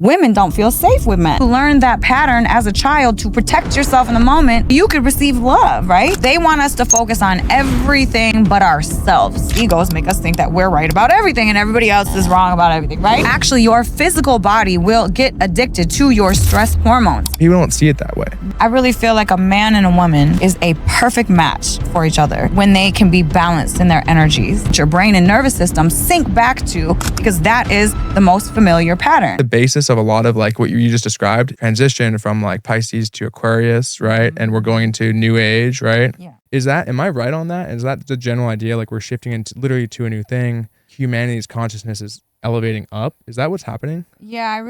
women don't feel safe with men. You learn that pattern as a child to protect yourself in the moment you could receive love, right? They want us to focus on everything but ourselves. Egos make us think that we're right about everything and everybody else is wrong about everything, right? Actually, your physical body will get addicted to your stress hormones. People don't see it that way. I really feel like a man and a woman is a perfect match for each other when they can be balanced in their energies. Your brain and nervous system sync back to, because that is the most familiar pattern. The basis of a lot of like what you just described, transition from like Pisces to Aquarius, right? And we're going into New Age, right? Yeah. Am I right on that? Is that the general idea? Like we're shifting into literally to a new thing. Humanity's consciousness is elevating up. Is that what's happening? Yeah,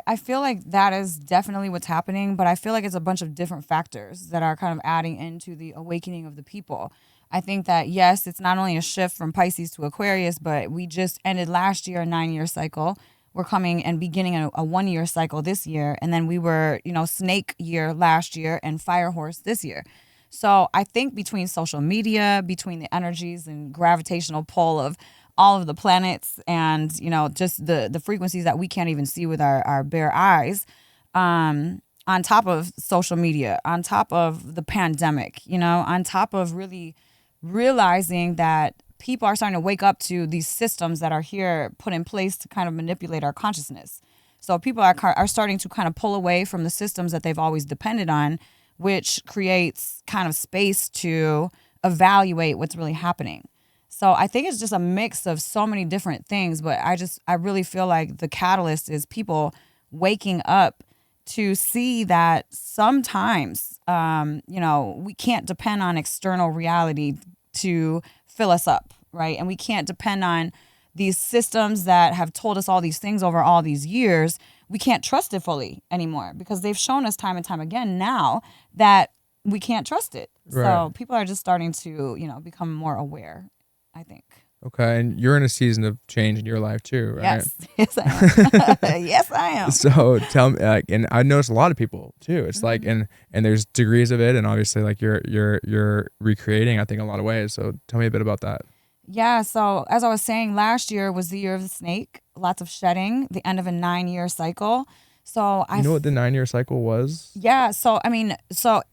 I feel like that is definitely what's happening, but I feel like it's a bunch of different factors that are kind of adding into the awakening of the people. I think that, yes, it's not only a shift from Pisces to Aquarius, but we just ended last year a 9-year cycle. We're coming and beginning a 1-year cycle this year. And then we were, snake year last year and fire horse this year. So I think between social media, between the energies and gravitational pull of all of the planets and, just the frequencies that we can't even see with our bare eyes, on top of social media, on top of the pandemic, on top of really realizing that people are starting to wake up to these systems that are here put in place to kind of manipulate our consciousness. So people are starting to kind of pull away from the systems that they've always depended on, which creates kind of space to evaluate what's really happening. So I think it's just a mix of so many different things, but I really feel like the catalyst is people waking up to see that sometimes, we can't depend on external reality to fill us up, right? And we can't depend on these systems that have told us all these things over all these years. We can't trust it fully anymore because they've shown us time and time again now that we can't trust it. Right. So people are just starting to, become more aware, I think. Okay, and you're in a season of change in your life too, right? Yes, I am. Yes, I am. So tell me, and I noticed a lot of people too. It's like, and there's degrees of it, and obviously, like you're recreating, I think, in a lot of ways. So tell me a bit about that. Yeah. So as I was saying, last year was the year of the snake. Lots of shedding, the end of a 9-year cycle. So you know what the 9-year cycle was? Yeah. So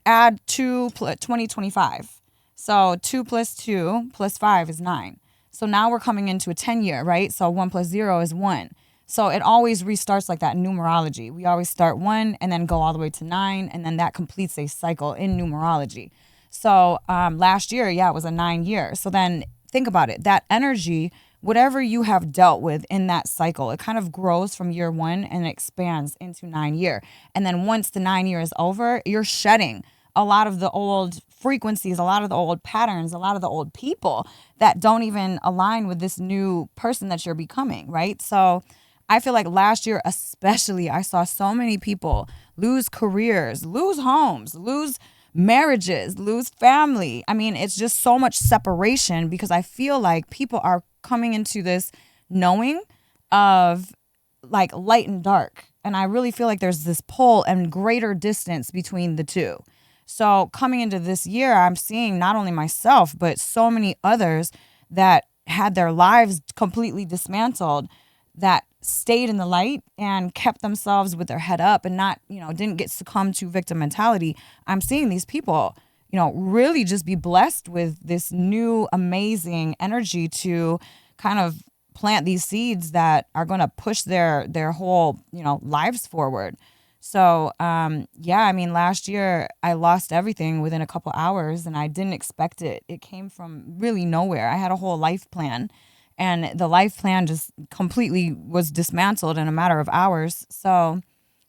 add 2 2025. So 2 plus 2 plus 5 is 9. So now we're coming into a 10-year, right? So 1 plus 0 is 1. So it always restarts like that in numerology. We always start 1 and then go all the way to 9, and then that completes a cycle in numerology. So last year, it was a 9-year. So then think about it. That energy, whatever you have dealt with in that cycle, it kind of grows from year 1 and expands into 9-year. And then once the 9-year is over, you're shedding a lot of the old frequencies, a lot of the old patterns, a lot of the old people that don't even align with this new person that you're becoming, right? So I feel like last year especially, I saw so many people lose careers, lose homes, lose marriages, lose family. I mean, it's just so much separation because I feel like people are coming into this knowing of like light and dark. And I really feel like there's this pull and greater distance between the two. So coming into this year, I'm seeing not only myself, but so many others that had their lives completely dismantled that stayed in the light and kept themselves with their head up and not, didn't get succumbed to victim mentality. I'm seeing these people, really just be blessed with this new amazing energy to kind of plant these seeds that are going to push their whole, lives forward. So, last year I lost everything within a couple hours and I didn't expect it. It came from really nowhere. I had a whole life plan and the life plan just completely was dismantled in a matter of hours. So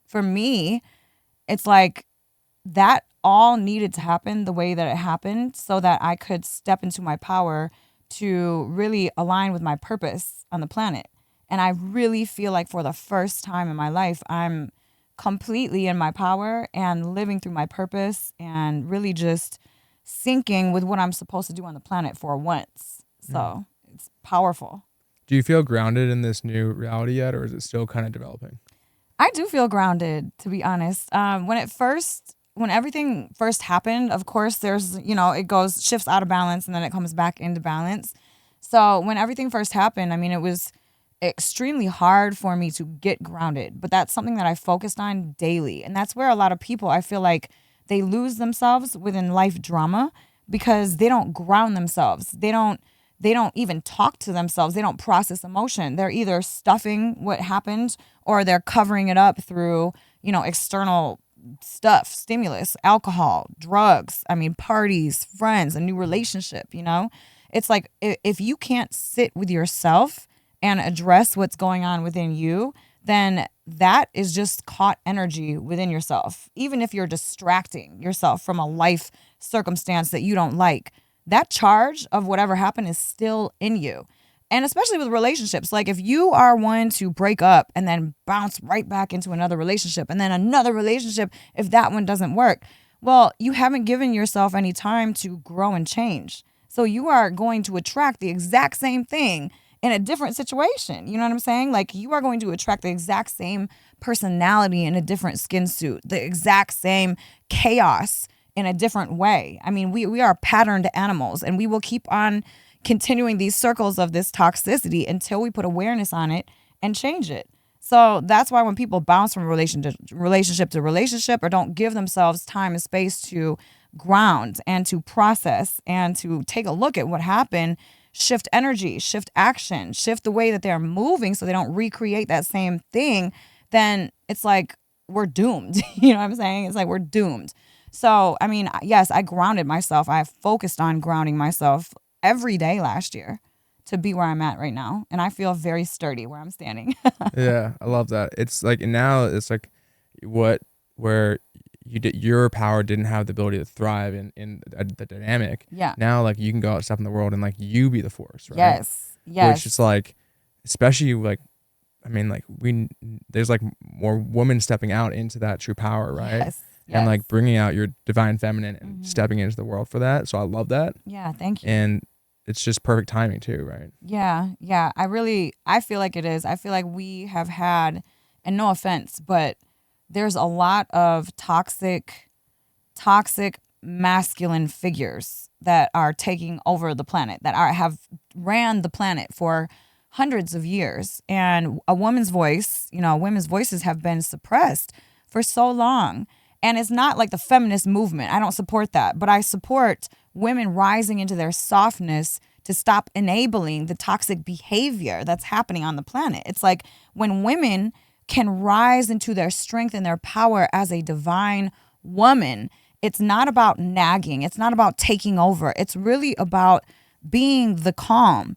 for me, it's like that all needed to happen the way that it happened so that I could step into my power to really align with my purpose on the planet. And I really feel like for the first time in my life, I'm completely in my power and living through my purpose and really just syncing with what I'm supposed to do on the planet for once. So it's powerful. Do you feel grounded in this new reality yet, or is it still kind of developing? I do feel grounded, to be honest. When everything first happened, of course, there's, it shifts out of balance and then it comes back into balance. So when everything first happened, I mean, it was extremely hard for me to get grounded, but that's something that I focused on daily. And that's where a lot of people, I feel like they lose themselves within life drama because they don't ground themselves. They don't even talk to themselves. They don't process emotion. They're either stuffing what happened or they're covering it up through, external stuff, stimulus, alcohol, drugs, parties, friends, a new relationship. It's like if you can't sit with yourself and address what's going on within you, then that is just caught energy within yourself. Even if you're distracting yourself from a life circumstance that you don't like, that charge of whatever happened is still in you. And especially with relationships, like if you are one to break up and then bounce right back into another relationship and then another relationship, if that one doesn't work, well, you haven't given yourself any time to grow and change. So you are going to attract the exact same thing in a different situation. You know what I'm saying? Like you are going to attract the exact same personality in a different skin suit, the exact same chaos in a different way. We are patterned animals, and we will keep on continuing these circles of this toxicity until we put awareness on it and change it. So that's why when people bounce from relationship to relationship or don't give themselves time and space to ground and to process and to take a look at what happened, shift energy, shift action, shift the way that they're moving so they don't recreate that same thing, then it's like we're doomed. You know what I'm saying? It's like we're doomed. So, yes, I grounded myself. I focused on grounding myself every day last year to be where I'm at right now. And I feel very sturdy where I'm standing. Yeah, I love that. It's like now it's like where your power didn't have the ability to thrive in the dynamic. Yeah. Now like you can go out and step in the world and like you be the force, right? Yes. Which is like, especially like, there's like more women stepping out into that true power, right? Yes. And like bringing out your divine feminine and stepping into the world for that. So I love that. Yeah, thank you. And it's just perfect timing too, right? Yeah. I feel like it is. I feel like we have had, and no offense, but there's a lot of toxic masculine figures that are taking over the planet, that have ran the planet for hundreds of years. And a woman's voice, women's voices have been suppressed for so long. And it's not like the feminist movement. I don't support that. But I support women rising into their softness to stop enabling the toxic behavior that's happening on the planet. It's like when women can rise into their strength and their power as a divine woman, it's not about nagging. It's not about taking over. It's really about being the calm,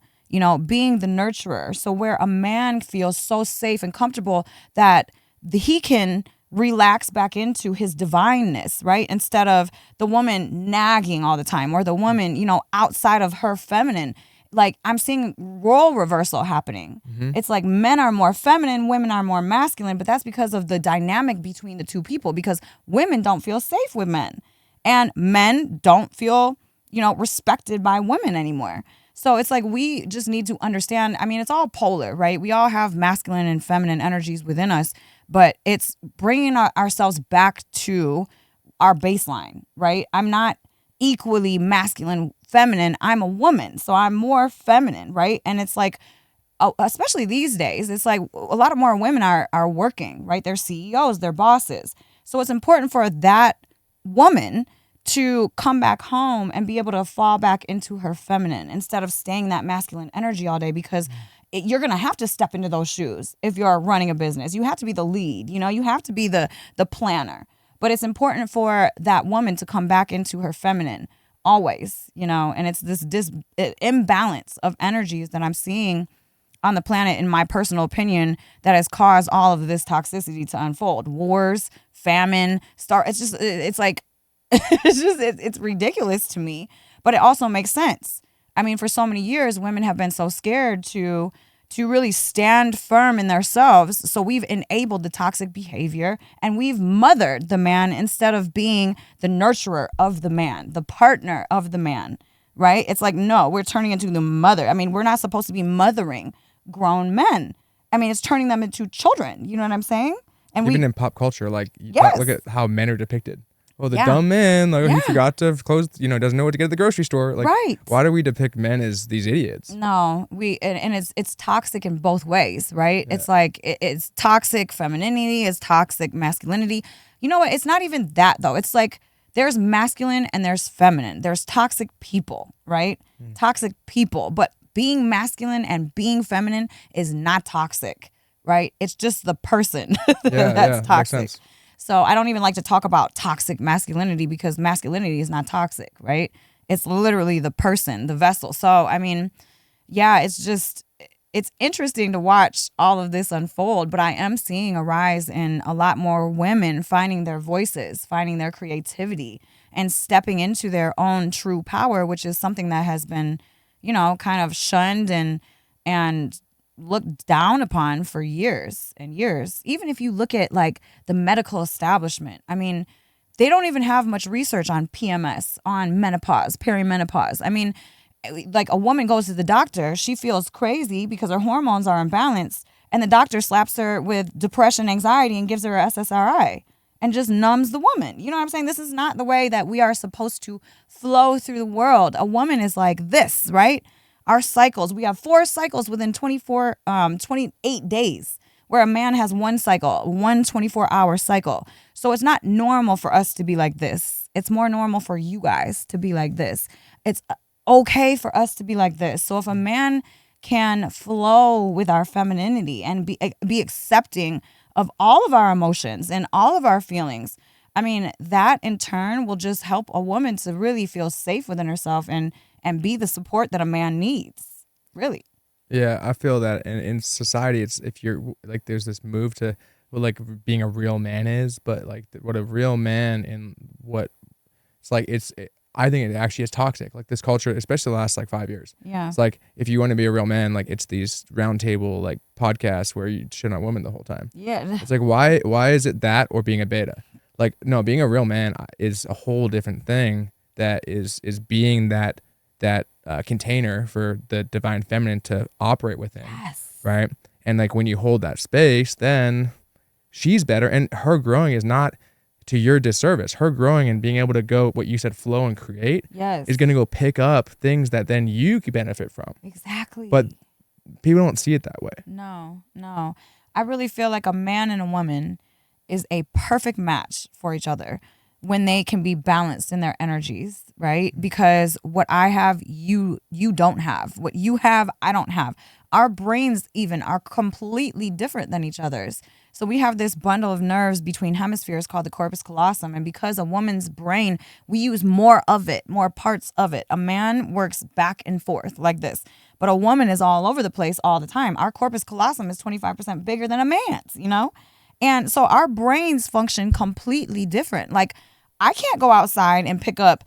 being the nurturer. So where a man feels so safe and comfortable that he can relax back into his divineness, right? Instead of the woman nagging all the time or the woman, outside of her feminine. Like I'm seeing role reversal happening. Mm-hmm. It's like men are more feminine, women are more masculine, but that's because of the dynamic between the two people, because women don't feel safe with men and men don't feel, respected by women anymore. So it's like we just need to understand, it's all polar, right? We all have masculine and feminine energies within us, but it's bringing ourselves back to our baseline, right? I'm not equally masculine, feminine. I'm a woman, so I'm more feminine, right? And it's like, especially these days, it's like a lot of more women are working, right? They're CEOs, they're bosses. So it's important for that woman to come back home and be able to fall back into her feminine instead of staying that masculine energy all day, because you're going to have to step into those shoes if you're running a business. You have to be the lead, you have to be the planner. But it's important for that woman to come back into her feminine always, and it's this imbalance of energies that I'm seeing on the planet, in my personal opinion, that has caused all of this toxicity to unfold. Wars, famine, it's like, it's ridiculous to me, but it also makes sense. For so many years, women have been so scared to really stand firm in themselves. So we've enabled the toxic behavior and we've mothered the man instead of being the nurturer of the man, the partner of the man, right? It's like, no, we're turning into the mother. We're not supposed to be mothering grown men. It's turning them into children. You know what I'm saying? And even in pop culture, like yes. look at how men are depicted. Well, the Yeah. dumb man, like he Yeah. forgot to close, doesn't know what to get at the grocery store. Like, Right. why do we depict men as these idiots? No, and it's toxic in both ways, right? Yeah. It's like it's toxic femininity, it's toxic masculinity. You know what? It's not even that though. It's like there's masculine and there's feminine. There's toxic people, right? Toxic people, but being masculine and being feminine is not toxic, right? It's just the person that's makes toxic. sense. So I don't even like to talk about toxic masculinity because masculinity is not toxic, right? It's literally the person, the vessel. So, I mean, yeah, it's interesting to watch all of this unfold, but I am seeing a rise in a lot more women finding their voices, finding their creativity, and stepping into their own true power, which is something that has been, kind of shunned and looked down upon for years and years. Even if you look at like the medical establishment, I mean, they don't even have much research on PMS, on menopause, perimenopause. I mean, like a woman goes to the doctor, she feels crazy because her hormones are imbalanced, and the doctor slaps her with depression, anxiety, and gives her a SSRI and just numbs the woman. You know what I'm saying? This is not the way that we are supposed to flow through the world. A woman is like this, right? Our cycles, we have 4 cycles within 28 days, where a man has one cycle, one 24-hour cycle. So it's not normal for us to be like this. It's more normal for you guys to be like this. It's okay for us to be like this. So if a man can flow with our femininity and be accepting of all of our emotions and all of our feelings, I mean, that in turn will just help a woman to really feel safe within herself and be the support that a man needs. Really. Yeah, I feel that in society, it's if you're like, there's this move to what like being a real man is, but like what a real man and what it's like, I think it actually is toxic. Like this culture, especially the last like 5 years. Yeah. It's like, if you want to be a real man, like it's these round table like podcasts where you shit on women the whole time. Yeah. It's like, why is it that or being a beta? Like, no, being a real man is a whole different thing. That is being that container for the divine feminine to operate within. Yes. Right. And like when you hold that space, then she's better, and her growing is not to your disservice. Her growing and being able to go, what you said, flow and create, Yes. is going to go pick up things that then you could benefit from. Exactly. But people don't see it that way. No. I really feel like a man and a woman is a perfect match for each other when they can be balanced in their energies, right? Because what I have, you don't have. What you have, I don't have. Our brains even are completely different than each other's. So we have this bundle of nerves between hemispheres called the corpus callosum. And because a woman's brain, we use more of it, more parts of it. A man works back and forth like this. But a woman is all over the place all the time. Our corpus callosum is 25% bigger than a man's, And so our brains function completely different. Like, I can't go outside and pick up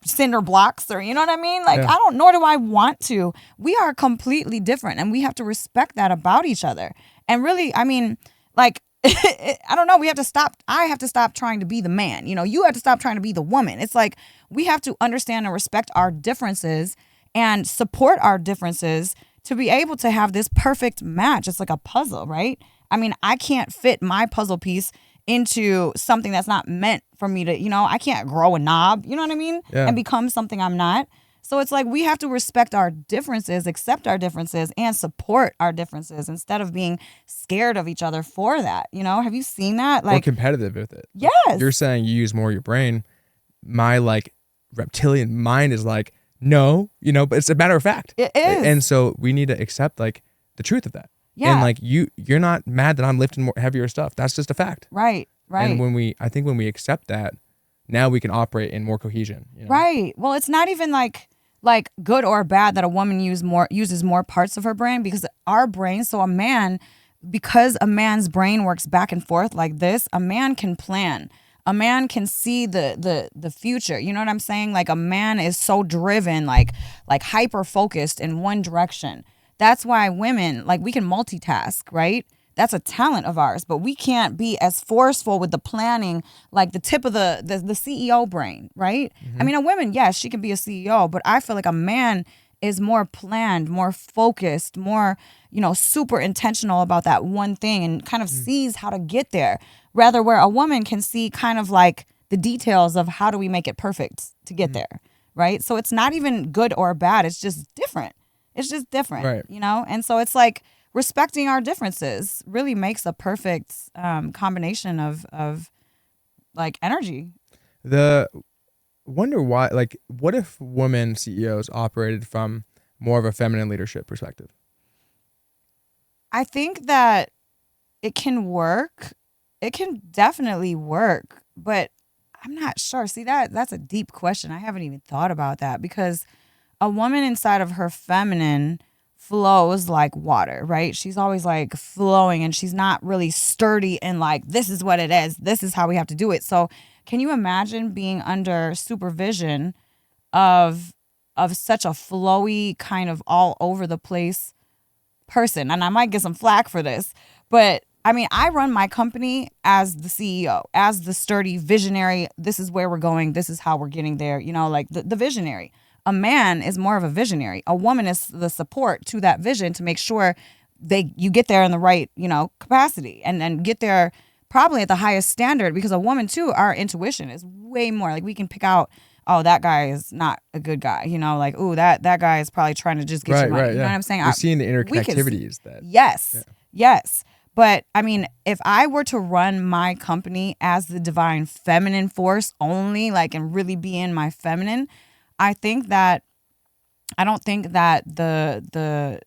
cinder blocks or, you know what I mean? Like, Yeah. nor do I want to. We are completely different, and we have to respect that about each other. And really, I mean, like, I don't know. We have to stop. I have to stop trying to be the man. You have to stop trying to be the woman. It's like we have to understand and respect our differences and support our differences to be able to have this perfect match. It's like a puzzle, right? I mean, I can't fit my puzzle piece into something that's not meant for me to, I can't grow a knob, you know what I mean? Yeah. And become something I'm not. So it's like we have to respect our differences, accept our differences, and support our differences instead of being scared of each other for that. Have you seen that? Or Like, competitive with it. yes. You're saying you use more of your brain. My like reptilian mind is like, no, but it's a matter of fact. It is. And so we need to accept like the truth of that. Yeah. And like you're not mad that I'm lifting more heavier stuff. That's just a fact. Right. And when we accept that, now we can operate in more cohesion. Right. Well, it's not even like good or bad that a woman uses more parts of her brain, because our brain, so a man, because a man's brain works back and forth like this, a man can plan. A man can see the future. You know what I'm saying? Like a man is so driven, like hyper focused in one direction. That's why women, like, we can multitask, right? That's a talent of ours, but we can't be as forceful with the planning, like the tip of the CEO brain, right? Mm-hmm. I mean, a woman, yes, she can be a CEO, but I feel like a man is more planned, more focused, more, super intentional about that one thing and kind of sees how to get there. Rather, where a woman can see kind of like the details of how do we make it perfect to get there, right? So it's not even good or bad. It's just different. It's just different, Right. you know? And so it's like respecting our differences really makes a perfect combination of like energy. The wonder why, like, what if women CEOs operated from more of a feminine leadership perspective? I think that it can work. It can definitely work, but I'm not sure. See, that's a deep question. I haven't even thought about that because a woman inside of her feminine flows like water, right? She's always like flowing and she's not really sturdy and like, this is what it is. This is how we have to do it. So can you imagine being under supervision of such a flowy kind of all over the place person? And I might get some flack for this, but I mean, I run my company as the CEO, as the sturdy visionary. This is where we're going. This is how we're getting there. You know, like the visionary. A man is more of a visionary. A woman is the support to that vision to make sure you get there in the right, you know, capacity and get there probably at the highest standard, because a woman too, our intuition is way more like we can pick out, oh, that guy is not a good guy. You know, like, oh, that guy is probably trying to just get you money. Right. You know what I'm saying? We're seeing the we can interconnectivities that. Yes. Yes. But I mean, if I were to run my company as the divine feminine force only, like, and really be in my feminine, I don't think that the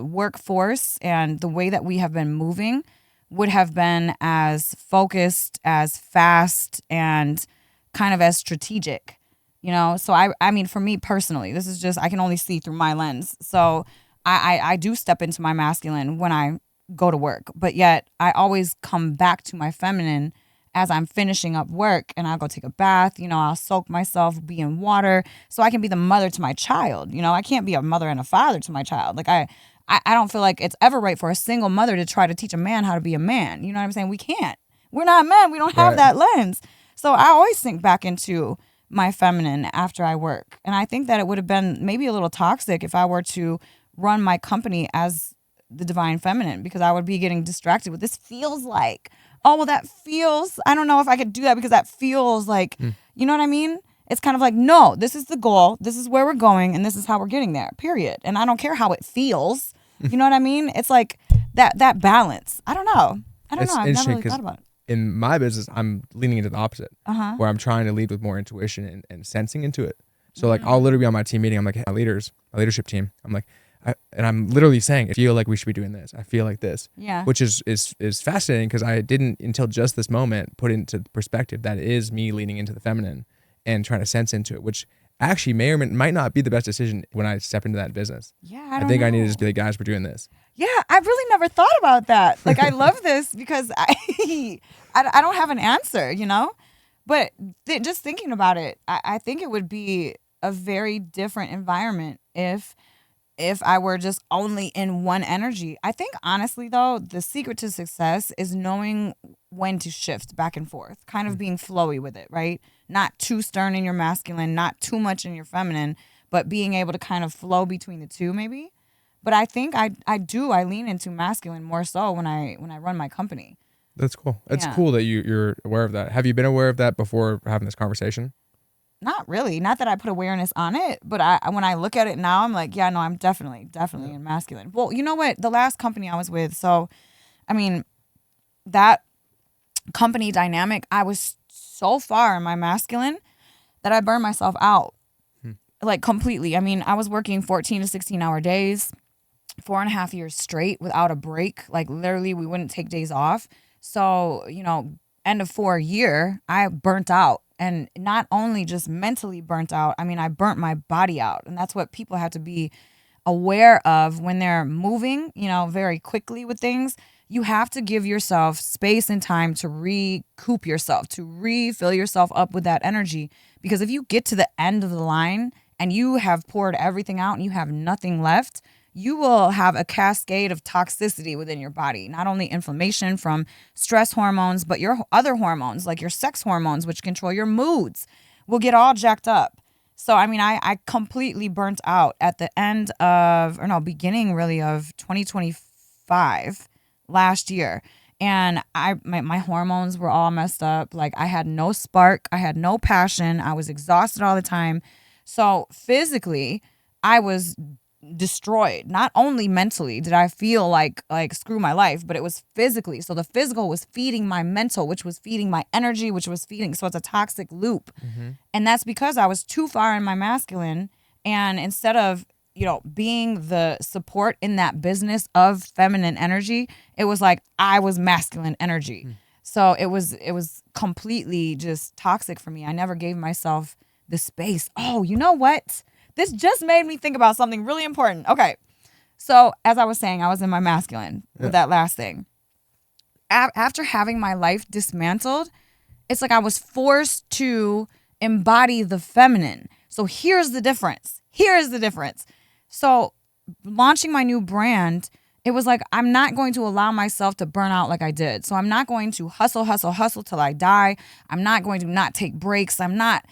workforce and the way that we have been moving would have been as focused, as fast, and kind of as strategic, you know? So I mean, for me personally, this is just, I can only see through my lens. So I do step into my masculine when I go to work, but yet I always come back to my feminine as I'm finishing up work, and I'll go take a bath, you know, I'll soak myself, be in water so I can be the mother to my child. You know, I can't be a mother and a father to my child. Like I don't feel like it's ever right for a single mother to try to teach a man how to be a man. You know what I'm saying? We can't. We're not men. We don't have that lens. So I always sink back into my feminine after I work. And I think that it would have been maybe a little toxic if I were to run my company as the divine feminine, because I would be getting distracted with this feels like, oh, well, that feels, I don't know if I could do that because that feels like, you know what I mean? It's kind of like, no, this is the goal. This is where we're going. And this is how we're getting there, period. And I don't care how it feels. You know what I mean? It's like that balance. I don't know. I've never really thought about it. In my business, I'm leaning into the opposite, where I'm trying to lead with more intuition and sensing into it. So like, I'll literally be on my team meeting. I'm like, hey, my leadership team. I'm like, and I'm literally saying, I feel like we should be doing this. I feel like this. Yeah. Which is fascinating, because I didn't until just this moment put into perspective that is me leaning into the feminine and trying to sense into it, which actually may or might not be the best decision when I step into that business. Yeah, I think I need to just be like, guys, we're doing this. Yeah, I've really never thought about that. Like, I love this because I don't have an answer, you know? But just thinking about it, I think it would be a very different environment if I were just only in one energy. I think, honestly, though, the secret to success is knowing when to shift back and forth, kind of being flowy with it, right? Not too stern in your masculine, not too much in your feminine, but being able to kind of flow between the two, maybe. But I think I lean into masculine more so when I run my company. That's cool. It's cool that you're aware of that. Have you been aware of that before having this conversation? Not really. Not that I put awareness on it, but when I look at it now, I'm like, yeah, no, I'm definitely in masculine. Well, you know what? The last company I was with, so, I mean, that company dynamic, I was so far in my masculine that I burned myself out, like, completely. I mean, I was working 14 to 16-hour days, 4.5 years straight without a break. Like, literally, we wouldn't take days off. So, you know, end of 4 year, I burnt out. And not only just mentally burnt out, I mean, I burnt my body out. And that's what people have to be aware of when they're moving, you know, very quickly with things. You have to give yourself space and time to recoup yourself, to refill yourself up with that energy. Because if you get to the end of the line and you have poured everything out and you have nothing left, you will have a cascade of toxicity within your body. Not only inflammation from stress hormones, but your other hormones, like your sex hormones, which control your moods, will get all jacked up. So, I mean, I completely burnt out at the beginning really of 2025 last year. and my hormones were all messed up. Like I had no spark, I had no passion, I was exhausted all the time. So physically, I was destroyed. Not only mentally did I feel like screw my life, but it was physically. So the physical was feeding my mental, which was feeding my energy, which was feeding. So it's a toxic loop. And that's because I was too far in my masculine, and instead of being the support in that business of feminine energy, it was like I was masculine energy. So it was completely just toxic for me. I never gave myself the space. Oh, you know what? This just made me think about something really important. Okay. So as I was saying, I was in my masculine with that last thing. After having my life dismantled, it's like I was forced to embody the feminine. So here's the difference. So launching my new brand, it was like, I'm not going to allow myself to burn out like I did. So I'm not going to hustle till I die. I'm not going to not take breaks. I'm not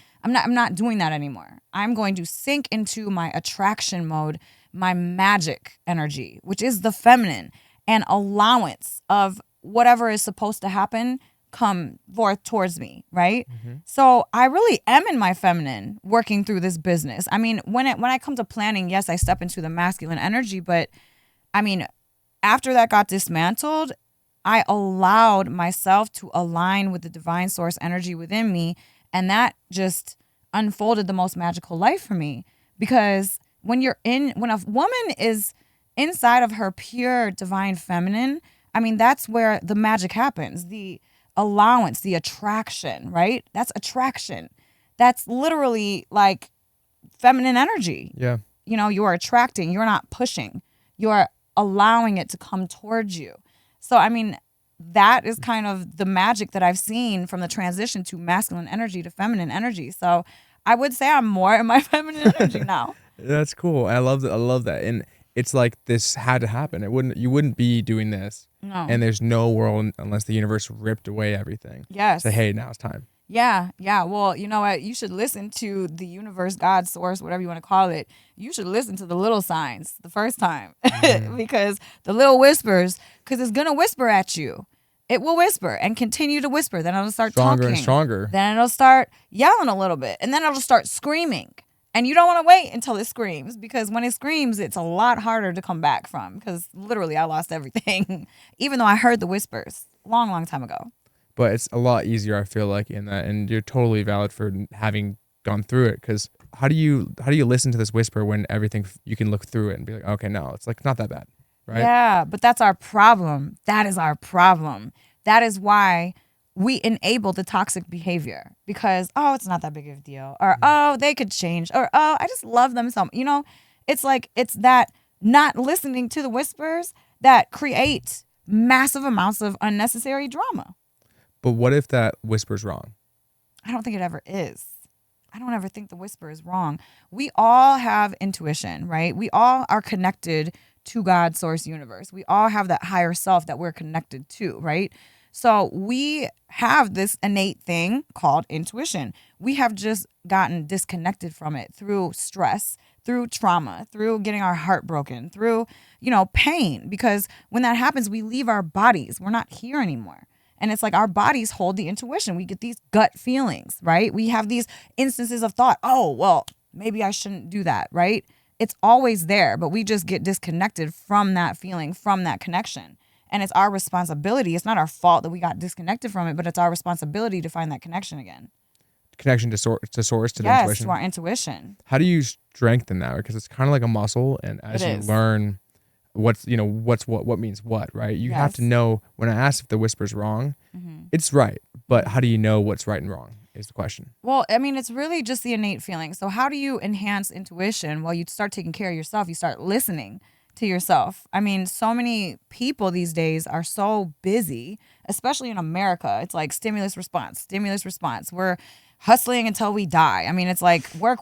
doing that anymore. I'm going to sink into my attraction mode, my magic energy, which is the feminine, and allowance of whatever is supposed to happen come forth towards me, right? So I really am in my feminine working through this business. I mean, when I come to planning, yes, I step into the masculine energy, but I mean, after that got dismantled, I allowed myself to align with the divine source energy within me, and that just unfolded the most magical life for me. Because when a woman is inside of her pure divine feminine, I mean, that's where the magic happens. The allowance, the attraction, right? That's attraction. That's literally like feminine energy. Yeah. You are attracting, you're not pushing. You are allowing it to come towards you. So, I mean, that is kind of the magic that I've seen from the transition to masculine energy to feminine energy. So I would say I'm more in my feminine energy now. That's cool. I love that. And it's like this had to happen. You wouldn't be doing this. No. And there's no world unless the universe ripped away everything. Yes. Say, hey, now it's time. Yeah. Well, you know what? You should listen to the universe, God, source, whatever you want to call it. You should listen to the little signs the first time because the little whispers, because it's going to whisper at you. It will whisper and continue to whisper. Then it'll start Stronger talking. and stronger. Then it'll start yelling a little bit. And then it'll start screaming. And you don't want to wait until it screams, because when it screams, it's a lot harder to come back from, because literally I lost everything, even though I heard the whispers long, long time ago. But it's a lot easier, I feel like, in that. And you're totally valid for having gone through it, because how do you listen to this whisper when everything, you can look through it and be like, okay, no, it's like not that bad, right? Yeah, but that's our problem. That is our problem. That is why we enable the toxic behavior, because, oh, it's not that big of a deal, or, oh, they could change, or, oh, I just love them so much. It's like, it's that not listening to the whispers that create massive amounts of unnecessary drama. But what if that whisper's wrong? I don't think it ever is. I don't ever think the whisper is wrong. We all have intuition, right? We all are connected to God, source, universe. We all have that higher self that we're connected to, right? So we have this innate thing called intuition. We have just gotten disconnected from it through stress, through trauma, through getting our heart broken, through, pain. Because when that happens, we leave our bodies. We're not here anymore. And it's like our bodies hold the intuition. We get these gut feelings, right? We have these instances of thought, oh, well, maybe I shouldn't do that, right? It's always there, but we just get disconnected from that feeling, from that connection. And it's our responsibility. It's not our fault that we got disconnected from it, but it's our responsibility to find that connection again. Connection to source, to the yes, intuition. to our intuition. How do you strengthen that? Because it's kind of like a muscle, and as you learn what means what, right? You have to know. When I ask if the whisper's wrong, it's right. But how do you know what's right and wrong is the question. Well, I mean, it's really just the innate feeling. So how do you enhance intuition? Well, you start taking care of yourself. You start listening to yourself. I mean, so many people these days are so busy, especially in America. It's like stimulus response. We're hustling until we die. I mean, it's like work.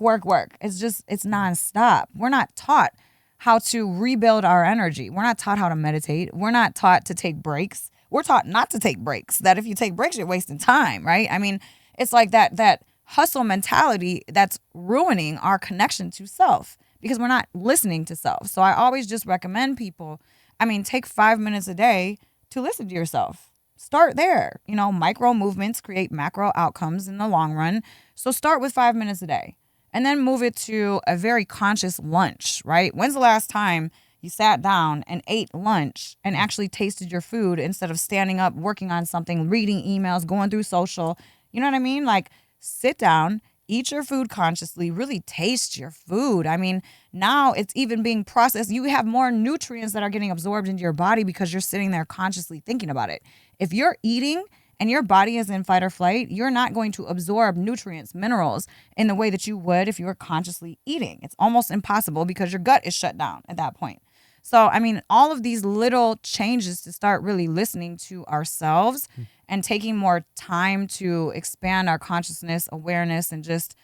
It's nonstop. We're not taught how to rebuild our energy. We're not taught how to meditate. We're not taught to take breaks. We're taught not to take breaks. That if you take breaks, you're wasting time, right? I mean, it's like that hustle mentality that's ruining our connection to self, because we're not listening to self. So I always just recommend people, take 5 minutes a day to listen to yourself. start there. Micro movements create macro outcomes in the long run. So start with 5 minutes a day and then move it to a very conscious lunch, right? When's the last time you sat down and ate lunch and actually tasted your food instead of standing up, working on something, reading emails, going through social? You know what I mean? Like, sit down, eat your food consciously, really taste your food. I mean, now it's even being processed. You have more nutrients that are getting absorbed into your body because you're sitting there consciously thinking about it. If you're eating and your body is in fight or flight, you're not going to absorb nutrients, minerals in the way that you would if you were consciously eating. It's almost impossible because your gut is shut down at that point. So, I mean, all of these little changes to start really listening to ourselves and taking more time to expand our consciousness, awareness, and just,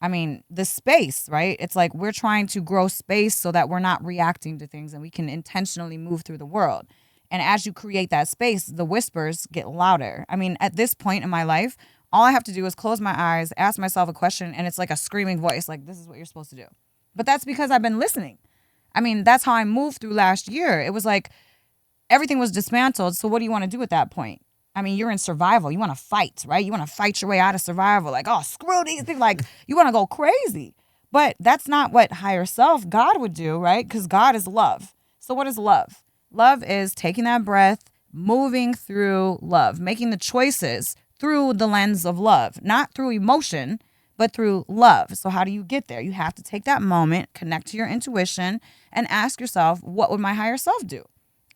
the space, right? It's like we're trying to grow space so that we're not reacting to things and we can intentionally move through the world. And as you create that space, the whispers get louder. At this point in my life, all I have to do is close my eyes, ask myself a question, and it's like a screaming voice, like, this is what you're supposed to do. But that's because I've been listening. That's how I moved through last year. It was like everything was dismantled. So what do you want to do at that point? You're in survival. You want to fight, right? You want to fight your way out of survival. Like, oh, screw these things. Like, you want to go crazy. But that's not what higher self, God, would do, right? Because God is love. So what is love? Love is taking that breath, moving through love, making the choices through the lens of love, not through emotion, but through love. So how do you get there? You have to take that moment, connect to your intuition, and ask yourself, what would my higher self do?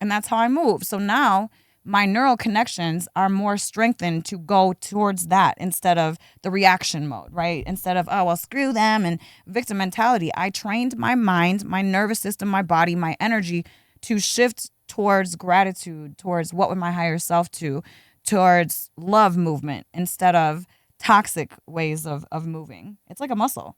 And that's how I move. So now my neural connections are more strengthened to go towards that instead of the reaction mode, right? Instead of, oh, well, screw them and victim mentality. I trained my mind, my nervous system, my body, my energy to shift towards gratitude, towards what would my higher self do, towards love movement instead of toxic ways of moving. It's like a muscle.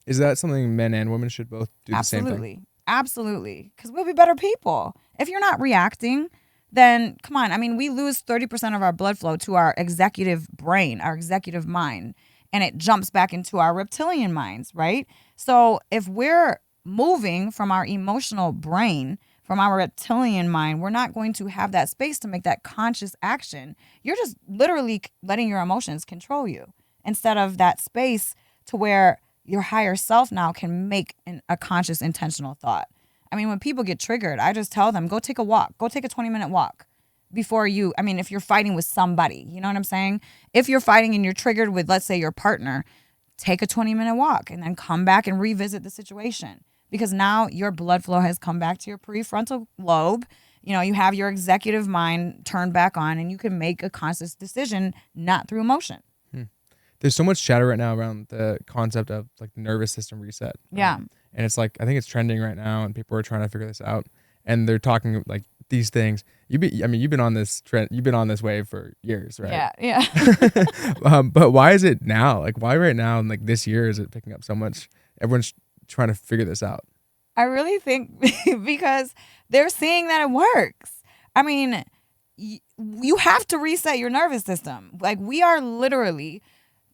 Is that something men and women should both do the same thing? Absolutely. Because we'll be better people. If you're not reacting, then come on. We lose 30% of our blood flow to our executive brain, our executive mind, and it jumps back into our reptilian minds, right? So if we're moving from our emotional brain, from our reptilian mind, we're not going to have that space to make that conscious action. You're just literally letting your emotions control you instead of that space to where your higher self now can make a conscious, intentional thought. When people get triggered, I just tell them, go take a walk. Go take a 20-minute walk before you, if you're fighting with somebody, you know what I'm saying? If you're fighting and you're triggered with, let's say, your partner, take a 20-minute walk and then come back and revisit the situation. Because now your blood flow has come back to your prefrontal lobe. You have your executive mind turned back on and you can make a conscious decision, not through emotion. There's so much chatter right now around the concept of like the nervous system reset. Yeah. And it's like, I think it's trending right now and people are trying to figure this out. And they're talking like these things. You've been on this trend, you've been on this wave for years, right? Yeah. But why is it now? Like, why right now and like this year is it picking up so much? Everyone's trying to figure this out. I really think because they're seeing that it works. You have to reset your nervous system. Like, we are literally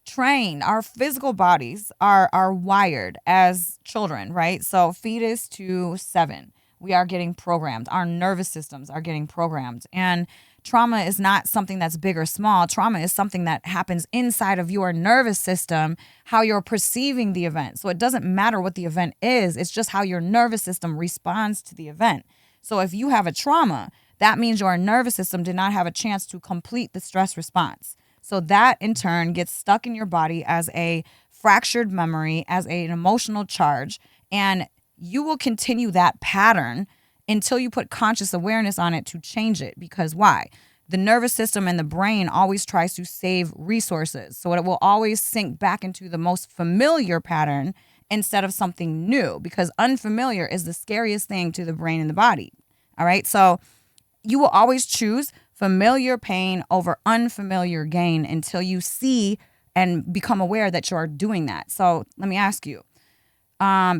trained. Our physical bodies are wired as children, right? So fetus to 7, we are getting programmed. Our nervous systems are getting programmed. And trauma is not something that's big or small. Trauma is something that happens inside of your nervous system, how you're perceiving the event. So it doesn't matter what the event is. It's just how your nervous system responds to the event. So if you have a trauma, that means your nervous system did not have a chance to complete the stress response. So that in turn gets stuck in your body as a fractured memory, as an emotional charge, and you will continue that pattern until you put conscious awareness on it to change it. Because why? The nervous system and the brain always tries to save resources. So it will always sink back into the most familiar pattern instead of something new, because unfamiliar is the scariest thing to the brain and the body. All right. So you will always choose familiar pain over unfamiliar gain until you see and become aware that you are doing that. So let me ask you,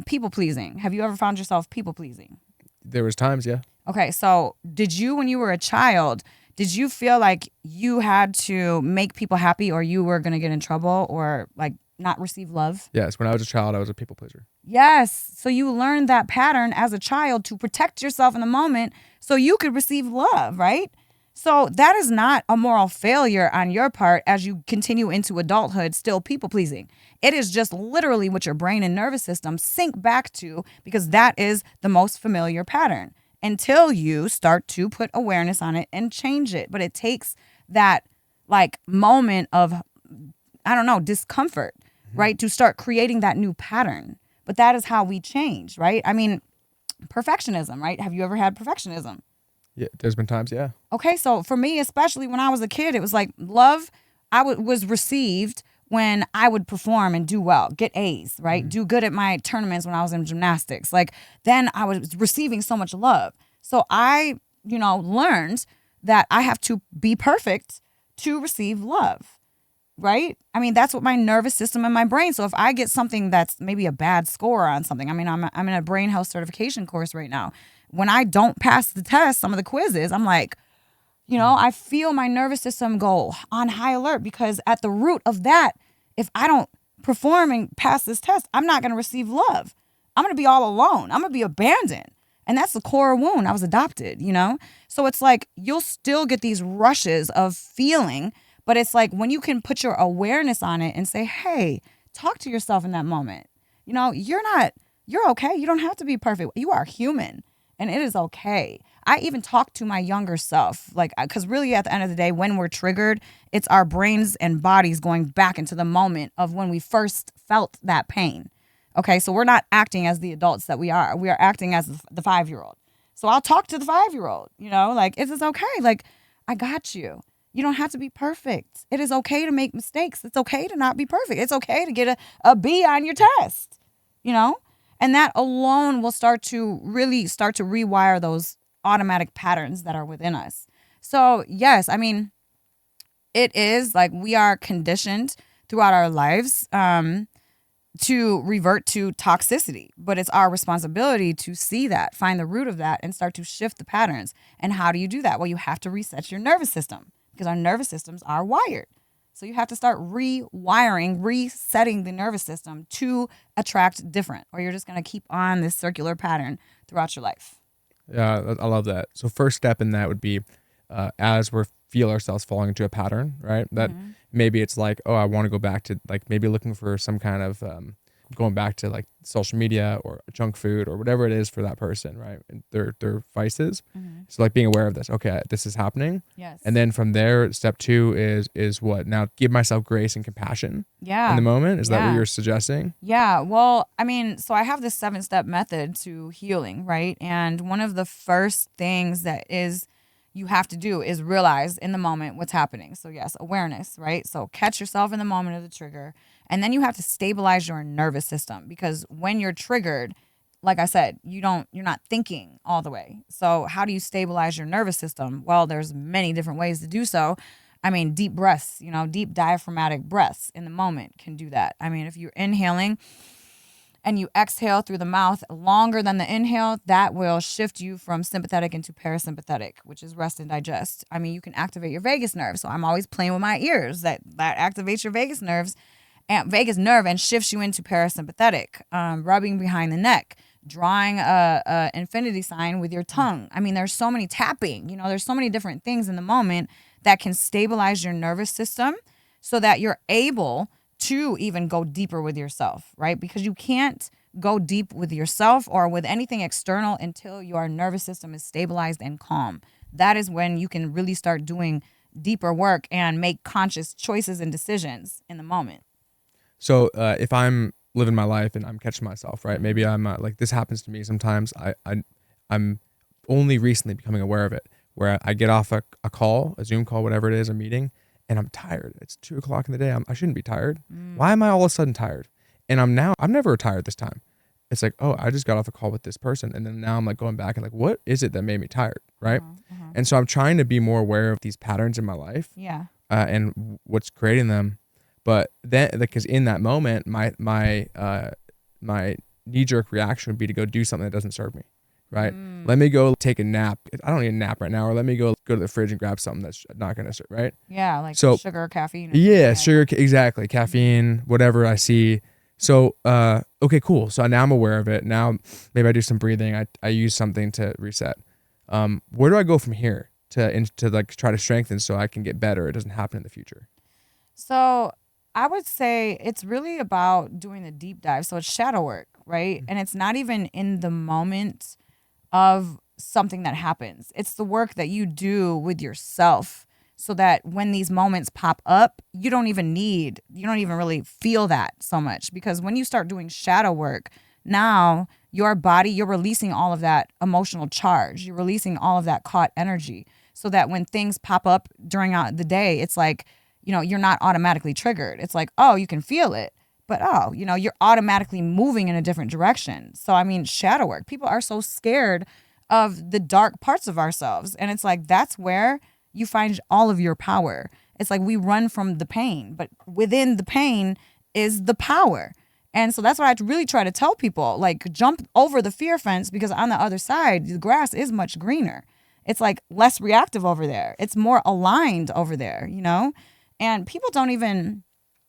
people pleasing. Have you ever found yourself people pleasing? There was times, yeah. Okay, so did you, when you were a child, did you feel like you had to make people happy or you were going to get in trouble or like not receive love? Yes, when I was a child, I was a people pleaser. Yes, so you learned that pattern as a child to protect yourself in the moment so you could receive love, right? So that is not a moral failure on your part as you continue into adulthood, still people pleasing. It is just literally what your brain and nervous system sync back to, because that is the most familiar pattern until you start to put awareness on it and change it. But it takes that like moment of, I don't know, discomfort, right? To start creating that new pattern. But that is how we change, right? I mean, perfectionism, right? Have you ever had perfectionism? Yeah, there's been times, yeah. Okay, so for me, especially when I was a kid, it was like love was received when I would perform and do well, get A's, right? Do good at my tournaments when I was in gymnastics. Like then I was receiving so much love. So I, learned that I have to be perfect to receive love, right? I mean, that's what my nervous system and my brain. So if I get something that's maybe a bad score on something, I mean, I'm in a brain health certification course right now. When I don't pass the test, some of the quizzes, I'm like, I feel my nervous system go on high alert, because at the root of that, if I don't perform and pass this test, I'm not going to receive love. I'm going to be all alone. I'm going to be abandoned. And that's the core wound. I was adopted, So it's like you'll still get these rushes of feeling, but it's like when you can put your awareness on it and say, hey, talk to yourself in that moment. You're okay. You don't have to be perfect. You are human. And it is okay. I even talk to my younger self, like, because really at the end of the day, when we're triggered, it's our brains and bodies going back into the moment of when we first felt that pain. Okay, so we're not acting as the adults that we are. We are acting as the 5-year-old. So I'll talk to the 5-year-old, like, it is okay. Like, I got you. You don't have to be perfect. It is okay to make mistakes. It's okay to not be perfect. It's okay to get a B on your test, And that alone will start to rewire those automatic patterns that are within us. So yes, I mean, it is like we are conditioned throughout our lives to revert to toxicity, but it's our responsibility to see that, find the root of that, and start to shift the patterns. And how do you do that? Well, you have to reset your nervous system, because our nervous systems are wired. So you have to start resetting the nervous system to attract different, or you're just going to keep on this circular pattern throughout your life. Yeah, I love that. So first step in that would be as we feel ourselves falling into a pattern, right? That maybe it's like, oh, I want to go back to like maybe looking for some kind of going back to like social media or junk food or whatever it is for that person, right? And their vices. So like being aware of this. Okay, this is happening. Yes. And then from there, step 2 is what? Now give myself grace and compassion. Yeah. In the moment. Is that what you're suggesting? Yeah. Well, I mean, so I have this 7-step method to healing, right? And one of the first things that you have to do is realize in the moment what's happening. So yes, awareness, right? So catch yourself in the moment of the trigger. And then you have to stabilize your nervous system, because when you're triggered, like I said, you're not thinking all the way. So how do you stabilize your nervous system? Well, there's many different ways to do so. I mean, deep breaths, deep diaphragmatic breaths in the moment can do that. I mean, if you're inhaling and you exhale through the mouth longer than the inhale, that will shift you from sympathetic into parasympathetic, which is rest and digest. I mean, you can activate your vagus nerve. So I'm always playing with my ears. That activates your vagus nerve and shifts you into parasympathetic. Rubbing behind the neck, drawing a infinity sign with your tongue. I mean, there's so many tapping. There's so many different things in the moment that can stabilize your nervous system so that you're able to even go deeper with yourself, right? Because you can't go deep with yourself or with anything external until your nervous system is stabilized and calm. That is when you can really start doing deeper work and make conscious choices and decisions in the moment. So if I'm living my life and I'm catching myself, right? Maybe I'm like, this happens to me sometimes. I'm only recently becoming aware of it, where I get off a call, a Zoom call, whatever it is, a meeting, and I'm tired. It's 2:00 in the day. I shouldn't be tired. Why am I all of a sudden tired? And I'm never tired this time. It's like, oh, I just got off a call with this person. And then now I'm like going back and like, what is it that made me tired? Right. And so I'm trying to be more aware of these patterns in my life. Yeah. And what's creating them. But then, because in that moment, my knee-jerk reaction would be to go do something that doesn't serve me, right? Let me go take a nap. I don't need a nap right now, or let me go to the fridge and grab something that's not going to serve, right? Yeah, like sugar, caffeine. Yeah, sugar, exactly, caffeine, whatever I see. So, okay, cool. So now I'm aware of it. Now maybe I do some breathing. I use something to reset. Where do I go from here to like try to strengthen so I can get better. It doesn't happen in the future. So I would say it's really about doing the deep dive. So it's shadow work, right? And it's not even in the moment of something that happens. It's the work that you do with yourself so that when these moments pop up, you don't even really feel that so much. Because when you start doing shadow work, now your body, you're releasing all of that emotional charge. You're releasing all of that caught energy so that when things pop up during the day, it's like, you're not automatically triggered. It's like, oh, you can feel it. But you're automatically moving in a different direction. So, I mean, shadow work. People are so scared of the dark parts of ourselves. And it's like, that's where you find all of your power. It's like we run from the pain, but within the pain is the power. And so that's what I really try to tell people, like, jump over the fear fence, because on the other side, the grass is much greener. It's like less reactive over there. It's more aligned over there, And people don't even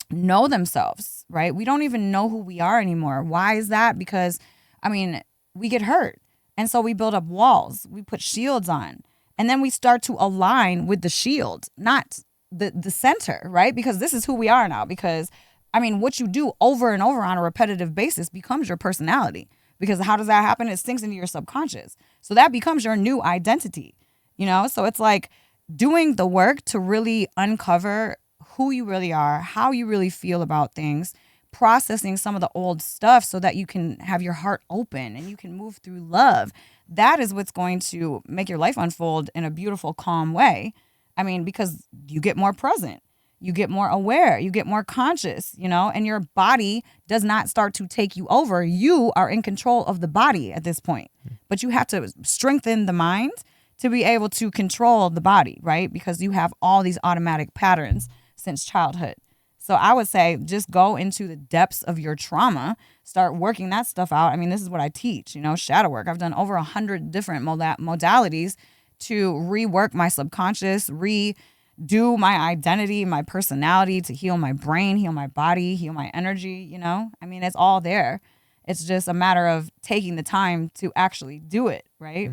know themselves, right? We don't even know who we are anymore. Why is that? Because, we get hurt. And so we build up walls. We put shields on. And then we start to align with the shield, not the center, right? Because this is who we are now. Because, what you do over and over on a repetitive basis becomes your personality. Because how does that happen? It sinks into your subconscious. So that becomes your new identity, So it's like doing the work to really uncover who you really are, how you really feel about things, processing some of the old stuff so that you can have your heart open and you can move through love. That is what's going to make your life unfold in a beautiful, calm way. Because you get more present, you get more aware, you get more conscious, and your body does not start to take you over. You are in control of the body at this point, but you have to strengthen the mind to be able to control the body, right? Because you have all these automatic patterns since childhood. So I would say just go into the depths of your trauma, start working that stuff out. This is what I teach, shadow work. I've done over 100 different modalities to rework my subconscious, redo my identity, my personality, to heal my brain, heal my body, heal my energy, it's all there. It's just a matter of taking the time to actually do it, right?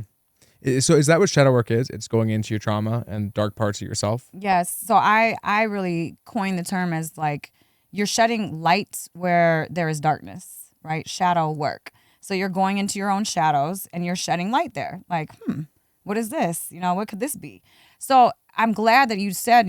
So is that what shadow work is? It's going into your trauma and dark parts of yourself? Yes. So I really coined the term as like you're shedding light where there is darkness, right? Shadow work. So you're going into your own shadows and you're shedding light there. Like, what is this? What could this be? So I'm glad that you said,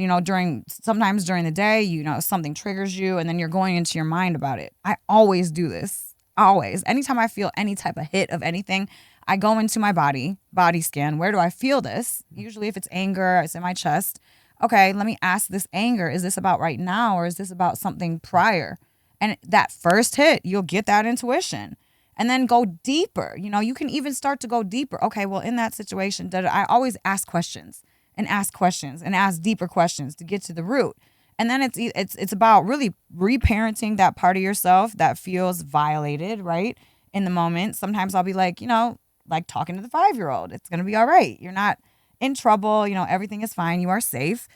sometimes during the day, something triggers you and then you're going into your mind about it. I always do this. Always. Anytime I feel any type of hit of anything, I go into my body scan. Where do I feel this? Usually if it's anger, it's in my chest. Okay, let me ask this anger. Is this about right now or is this about something prior? And that first hit, you'll get that intuition. And then go deeper. You can even start to go deeper. Okay, well, in that situation, I always ask questions and ask deeper questions to get to the root. And then it's about really reparenting that part of yourself that feels violated, right? In the moment. Sometimes I'll be like, like talking to the 5-year-old. It's going to be all right. You're not in trouble. Everything is fine. You are safe.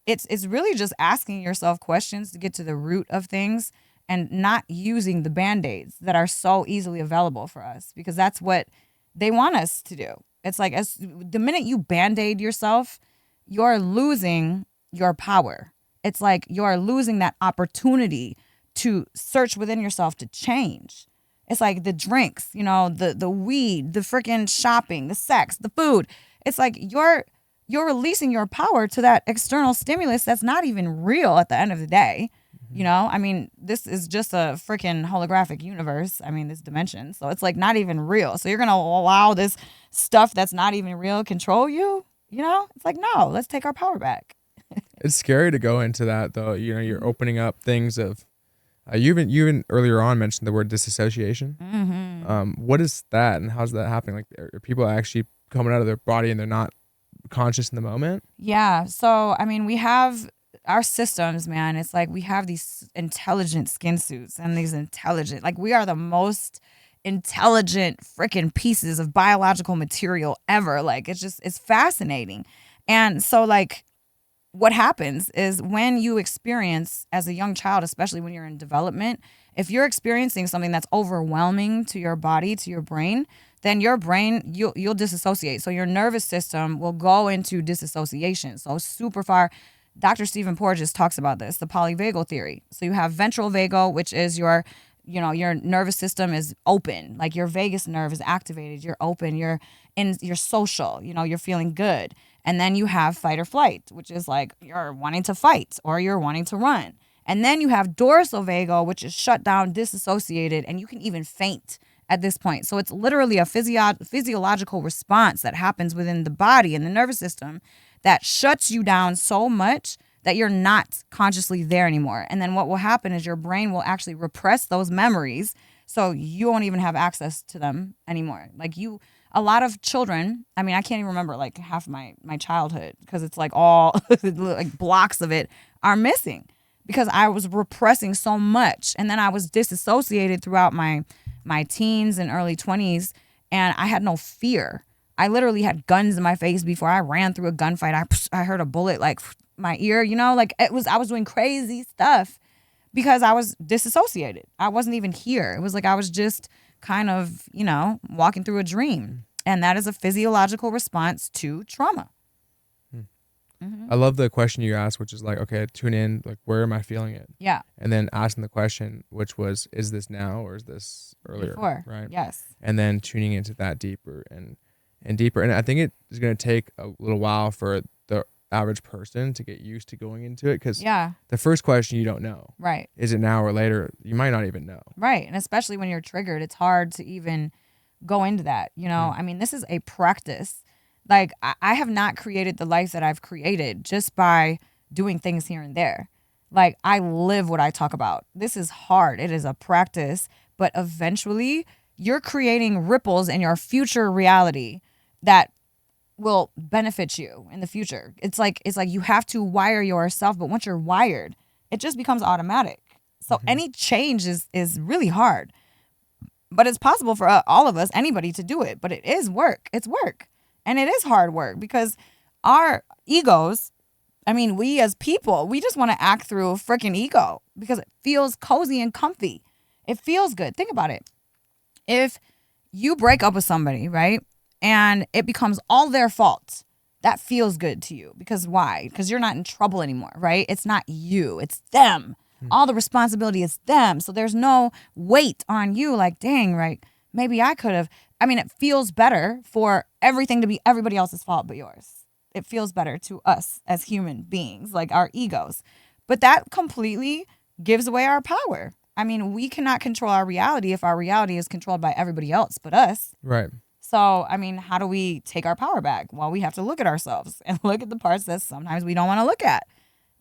It's really just asking yourself questions to get to the root of things and not using the Band-Aids that are so easily available for us, because that's what they want us to do. It's like the minute you Band-Aid yourself, you're losing your power. It's like you're losing that opportunity to search within yourself to change. It's like the drinks, the weed, the freaking shopping, the sex, the food. It's like you're releasing your power to that external stimulus that's not even real at the end of the day. This is just a freaking holographic universe. This dimension. So it's like not even real. So you're going to allow this stuff that's not even real control you? It's like, no, let's take our power back. It's scary to go into that though. You're opening up things of, you even earlier on mentioned the word disassociation. Mm-hmm. What is that and how's that happening? Like, are people actually coming out of their body and they're not conscious in the moment? Yeah. So, we have our systems, man. It's like we have these intelligent skin suits and these intelligent, like we are the most intelligent freaking pieces of biological material ever. Like it's fascinating. And so like what happens is when you experience as a young child, especially when you're in development, if you're experiencing something that's overwhelming to your body, to your brain, then your brain, you'll disassociate. So your nervous system will go into disassociation. So super far. Dr. Stephen Porges talks about this, the polyvagal theory. So you have ventral vagal, which is your nervous system is open. Like your vagus nerve is activated. You're open. You're social. You're feeling good. And then you have fight or flight, which is like you're wanting to fight or you're wanting to run. And then you have dorsal vagal, which is shut down, disassociated, and you can even faint at this point. So it's literally a physiological response that happens within the body and the nervous system that shuts you down so much that you're not consciously there anymore. And then what will happen is your brain will actually repress those memories, so you won't even have access to them anymore. Like a lot of children, I mean, I can't even remember like half my childhood because it's like all like blocks of it are missing because I was repressing so much. And then I was disassociated throughout my teens and early 20s, and I had no fear. I literally had guns in my face before I ran through a gunfight. I heard a bullet like my ear, like I was doing crazy stuff because I was disassociated. I wasn't even here. It was like I was just kind of, walking through a dream. And that is a physiological response to trauma. Mm-hmm. I love the question you asked, which is like, okay, tune in, like, where am I feeling it? Yeah. And then asking the question, which was, is this now or is this earlier? Before. Right. Yes. And then tuning into that deeper and deeper. And I think it is going to take a little while for the average person to get used to going into it because the first question you don't know. Right. Is it now or later? You might not even know. Right. And especially when you're triggered, it's hard to even go into that. I mean, this is a practice. Like I have not created the life that I've created just by doing things here and there. Like I live what I talk about. This is hard. It is a practice, but eventually you're creating ripples in your future reality that will benefit you in the future. It's like you have to wire yourself, but once you're wired, it just becomes automatic. So any change is really hard, but it's possible for all of us, anybody to do it, but it is work. It's work. And it is hard work because our egos, I mean, we as people, we just want to act through a freaking ego because it feels cozy and comfy. It feels good. Think about it. If you break up with somebody, right? And it becomes all their fault. That feels good to you. Because why? Because you're not in trouble anymore, right? It's not you. It's them. All the responsibility is them. So there's no weight on you like, dang, right? Maybe I could have. I mean, it feels better for everything to be everybody else's fault but yours. It feels better to us as human beings, like our egos. But that completely gives away our power. I mean, we cannot control our reality if our reality is controlled by everybody else but us. Right. So, I mean, how do we take our power back? Well, we have to look at ourselves and look at the parts that sometimes we don't want to look at.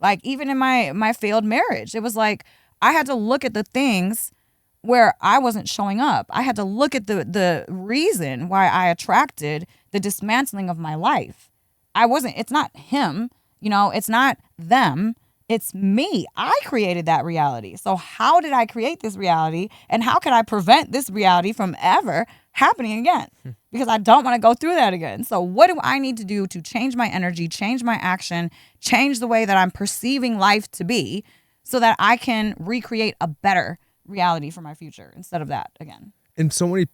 Like even in my failed marriage, it was like I had to look at the things where I wasn't showing up. I had to look at the reason why I attracted the dismantling of my life. It's not him, it's not them. It's me. I created that reality. So how did I create this reality? And how can I prevent this reality from ever happening again? Because I don't want to go through that again. So what do I need to do to change my energy, change my action, change the way that I'm perceiving life to be so that I can recreate a better reality for my future instead of that again? And so many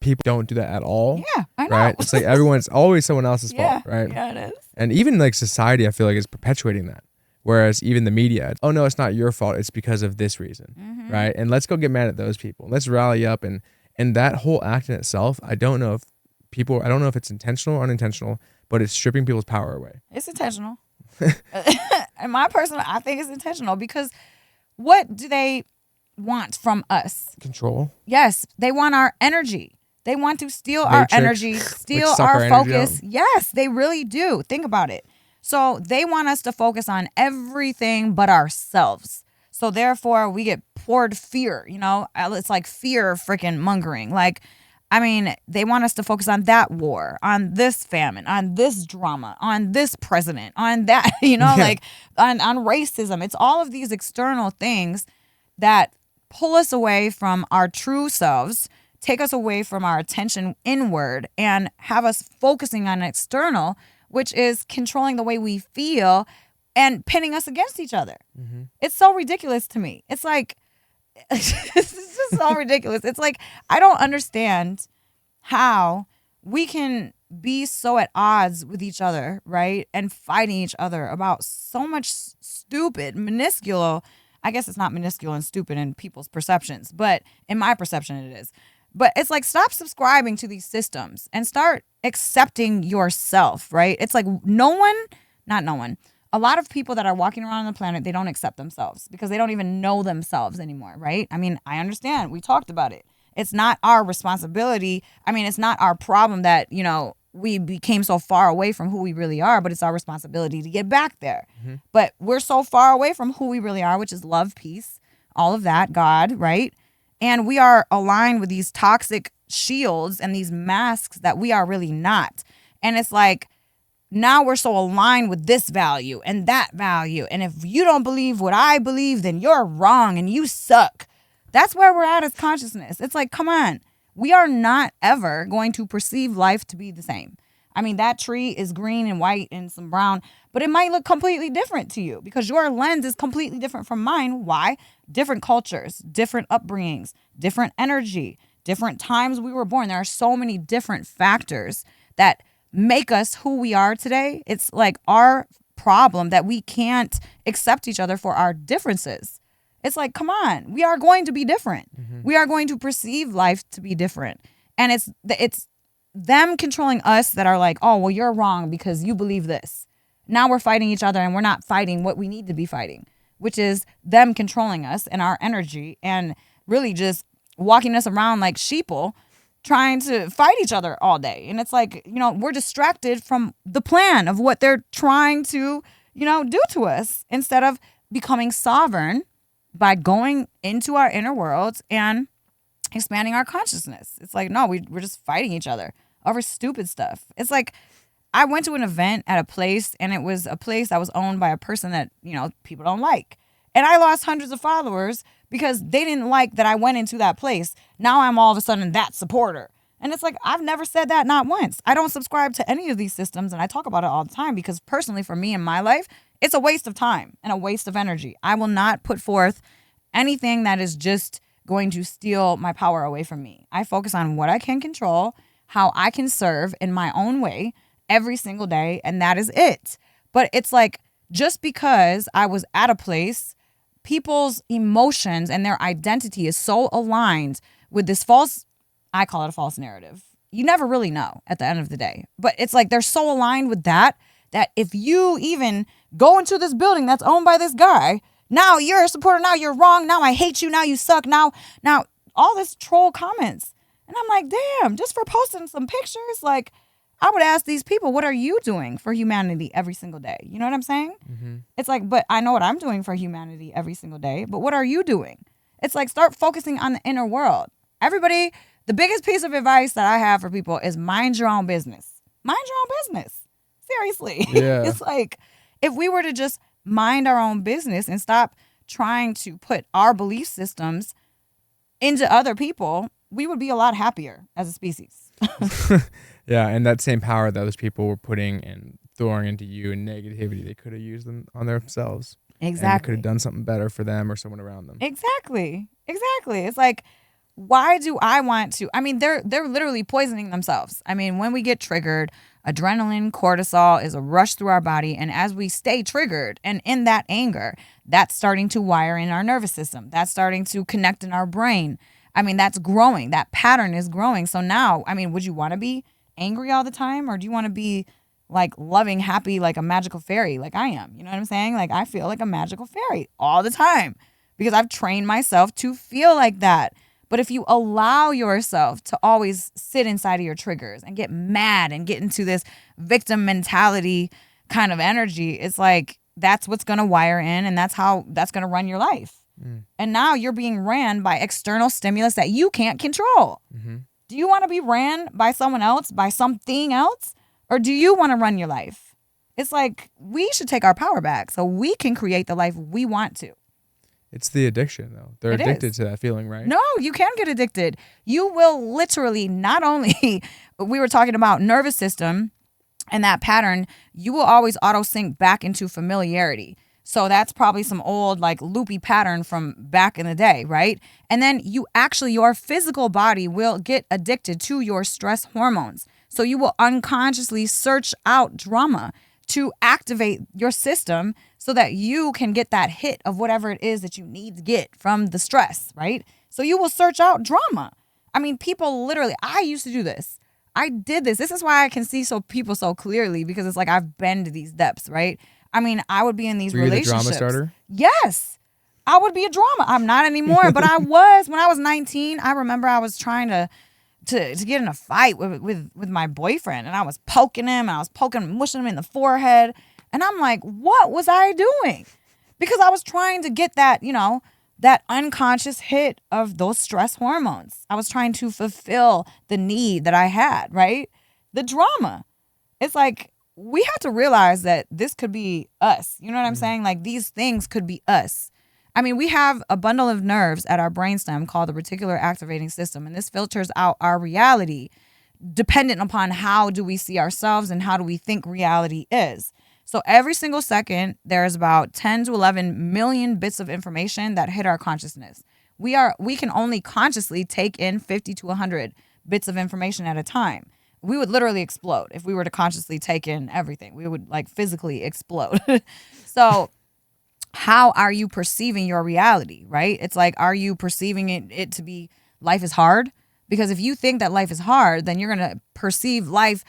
people don't do that at all. Yeah, I know. Right? It's like it's always someone else's fault, right? Yeah, it is. And even like society, I feel like is perpetuating that. Whereas even the media, oh no, it's not your fault. It's because of this reason, right? And let's go get mad at those people. Let's rally up and that whole act in itself. I don't know if it's intentional or unintentional, but it's stripping people's power away. It's intentional. In my personal, I think it's intentional because what do they want from us? Control. Yes, they want our energy. They want to steal our energy, steal our focus. Yes, they really do. Think about it. So they want us to focus on everything but ourselves. So therefore, we get poured fear, It's like fear freaking mongering. Like, I mean, they want us to focus on that war, on this famine, on this drama, on this president, on that, like on racism. It's all of these external things that pull us away from our true selves, take us away from our attention inward, and have us focusing on external, which is controlling the way we feel and pinning us against each other. It's so ridiculous to me. It's like, it's just so ridiculous. It's like, I don't understand how we can be so at odds with each other, right? And fighting each other about so much stupid, minuscule. I guess it's not minuscule and stupid in people's perceptions, but in my perception, it is. But it's like, stop subscribing to these systems and start accepting yourself, right? It's like not no one. A lot of people that are walking around on the planet, they don't accept themselves because they don't even know themselves anymore, right? I mean, I understand. We talked about it. It's not our responsibility. I mean, it's not our problem that, we became so far away from who we really are, but it's our responsibility to get back there. But we're so far away from who we really are, which is love, peace, all of that, God, right? And we are aligned with these toxic shields and these masks that we are really not. And it's like, now we're so aligned with this value and that value. And if you don't believe what I believe, then you're wrong and you suck. That's where we're at as consciousness. It's like, come on. We are not ever going to perceive life to be the same. I mean, that tree is green and white and some brown, but it might look completely different to you because your lens is completely different from mine. Why? Different cultures, different upbringings, different energy, different times we were born. There are so many different factors that make us who we are today. It's like our problem that we can't accept each other for our differences. It's like, come on, we are going to be different. We are going to perceive life to be different. And it's them controlling us that are like, oh, well, you're wrong because you believe this. Now we're fighting each other and we're not fighting what we need to be fighting, which is them controlling us and our energy and really just walking us around like sheeple trying to fight each other all day. And it's like, we're distracted from the plan of what they're trying to, do to us instead of becoming sovereign by going into our inner worlds and expanding our consciousness. It's like, no, we're just fighting each other over stupid stuff. It's like, I went to an event at a place and it was a place that was owned by a person that, people don't like. And I lost hundreds of followers because they didn't like that I went into that place. Now I'm all of a sudden that supporter. And it's like, I've never said that, not once. I don't subscribe to any of these systems and I talk about it all the time because personally for me in my life, it's a waste of time and a waste of energy. I will not put forth anything that is just going to steal my power away from me. I focus on what I can control, how I can serve in my own way every single day, and that is it. But it's like, just because I was at a place, people's emotions and their identity is so aligned with this I call it a false narrative. You never really know at the end of the day. But it's like they're so aligned with that if you even go into this building that's owned by this guy, now you're a supporter, now you're wrong, now I hate you, now you suck, now all this troll comments. And I'm like, damn, just for posting some pictures, like I would ask these people, what are you doing for humanity every single day? You know what I'm saying? It's like, but I know what I'm doing for humanity every single day, but what are you doing? It's like, start focusing on the inner world. Everybody, the biggest piece of advice that I have for people is mind your own business. Mind your own business. Seriously. Yeah. It's like, if we were to just mind our own business and stop trying to put our belief systems into other people, we would be a lot happier as a species. Yeah, and that same power that those people were putting and throwing into you and negativity, they could have used them on themselves. Exactly. And could have done something better for them or someone around them. Exactly. It's like, why do I want to? I mean, they're literally poisoning themselves. I mean, when we get triggered, adrenaline, cortisol is a rush through our body. And as we stay triggered and in that anger, that's starting to wire in our nervous system. That's starting to connect in our brain. I mean, that's growing. That pattern is growing. So now, I mean, would you want to be angry all the time? Or do you want to be like loving, happy, like a magical fairy like I am? You know what I'm saying? Like I feel like a magical fairy all the time because I've trained myself to feel like that. But if you allow yourself to always sit inside of your triggers and get mad and get into this victim mentality kind of energy, it's like that's what's going to wire in and that's going to run your life. And now you're being ran by external stimulus that you can't control. Do you want to be ran by someone else, by something else? Or do you want to run your life? It's like we should take our power back so we can create the life we want to. It's the addiction, though. They're addicted to that feeling, right? No, you can get addicted. You will literally not only, we were talking about nervous system and that pattern, you will always auto sync back into familiarity. So that's probably some old like loopy pattern from back in the day, right? And then your physical body will get addicted to your stress hormones. So you will unconsciously search out drama to activate your system so that you can get that hit of whatever it is that you need to get from the stress, right? So you will search out drama. I mean, people literally, I used to do this. I did this. This is why I can see people so clearly, because it's like I've been to these depths, right? I mean, I would be in these Were you the relationships. drama starter? Yes. I would be a drama. I'm not anymore, but I was when I was 19. I remember I was trying to get in a fight with my boyfriend, and I was poking him, and I was mushing him in the forehead, and I'm like, what was I doing? Because I was trying to get that, that unconscious hit of those stress hormones. I was trying to fulfill the need that I had, right? The drama. It's like, we have to realize that this could be us. You know what I'm saying? Like, these things could be us. I mean, we have a bundle of nerves at our brainstem called the reticular activating system, and this filters out our reality dependent upon how do we see ourselves and how do we think reality is. So every single second, there's about 10 to 11 million bits of information that hit our consciousness. We can only consciously take in 50 to 100 bits of information at a time. We would literally explode if we were to consciously take in everything. We would like physically explode. So how are you perceiving your reality, right? It's like, are you perceiving it to be life is hard? Because if you think that life is hard, then you're going to perceive life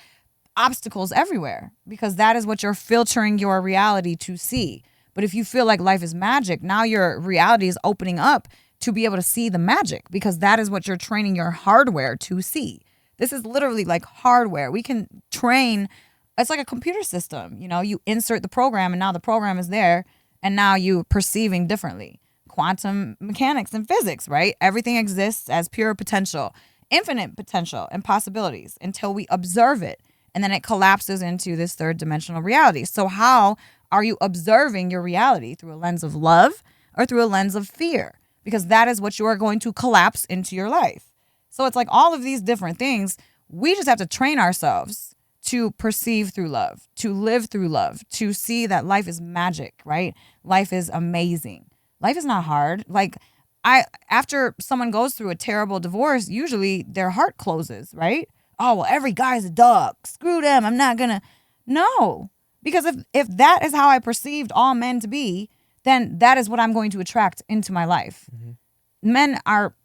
obstacles everywhere, because that is what you're filtering your reality to see. But if you feel like life is magic, now your reality is opening up to be able to see the magic, because that is what you're training your hardware to see. This is literally like hardware. We can train, it's like a computer system. You insert the program and now the program is there, and now you're perceiving differently. Quantum mechanics and physics, right? Everything exists as pure potential, infinite potential and possibilities until we observe it. And then it collapses into this third dimensional reality. So how are you observing your reality? Through a lens of love or through a lens of fear? Because that is what you are going to collapse into your life. So it's like all of these different things. We just have to train ourselves to perceive through love, to live through love, to see that life is magic, right? Life is amazing. Life is not hard. Like, after someone goes through a terrible divorce, usually their heart closes, right? Oh, well, every guy's a dog. Screw them. I'm not going to. No. Because if that is how I perceived all men to be, then that is what I'm going to attract into my life. Mm-hmm. Men are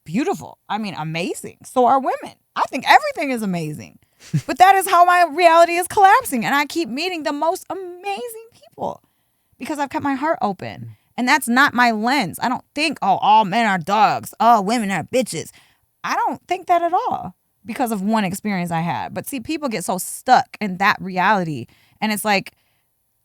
beautiful. I mean, amazing. So are women. I think everything is amazing. But that is how my reality is collapsing. And I keep meeting the most amazing people because I've kept my heart open. And that's not my lens. I don't think, oh, all men are dogs. Oh, women are bitches. I don't think that at all, because of one experience I had. But see, people get so stuck in that reality, and it's like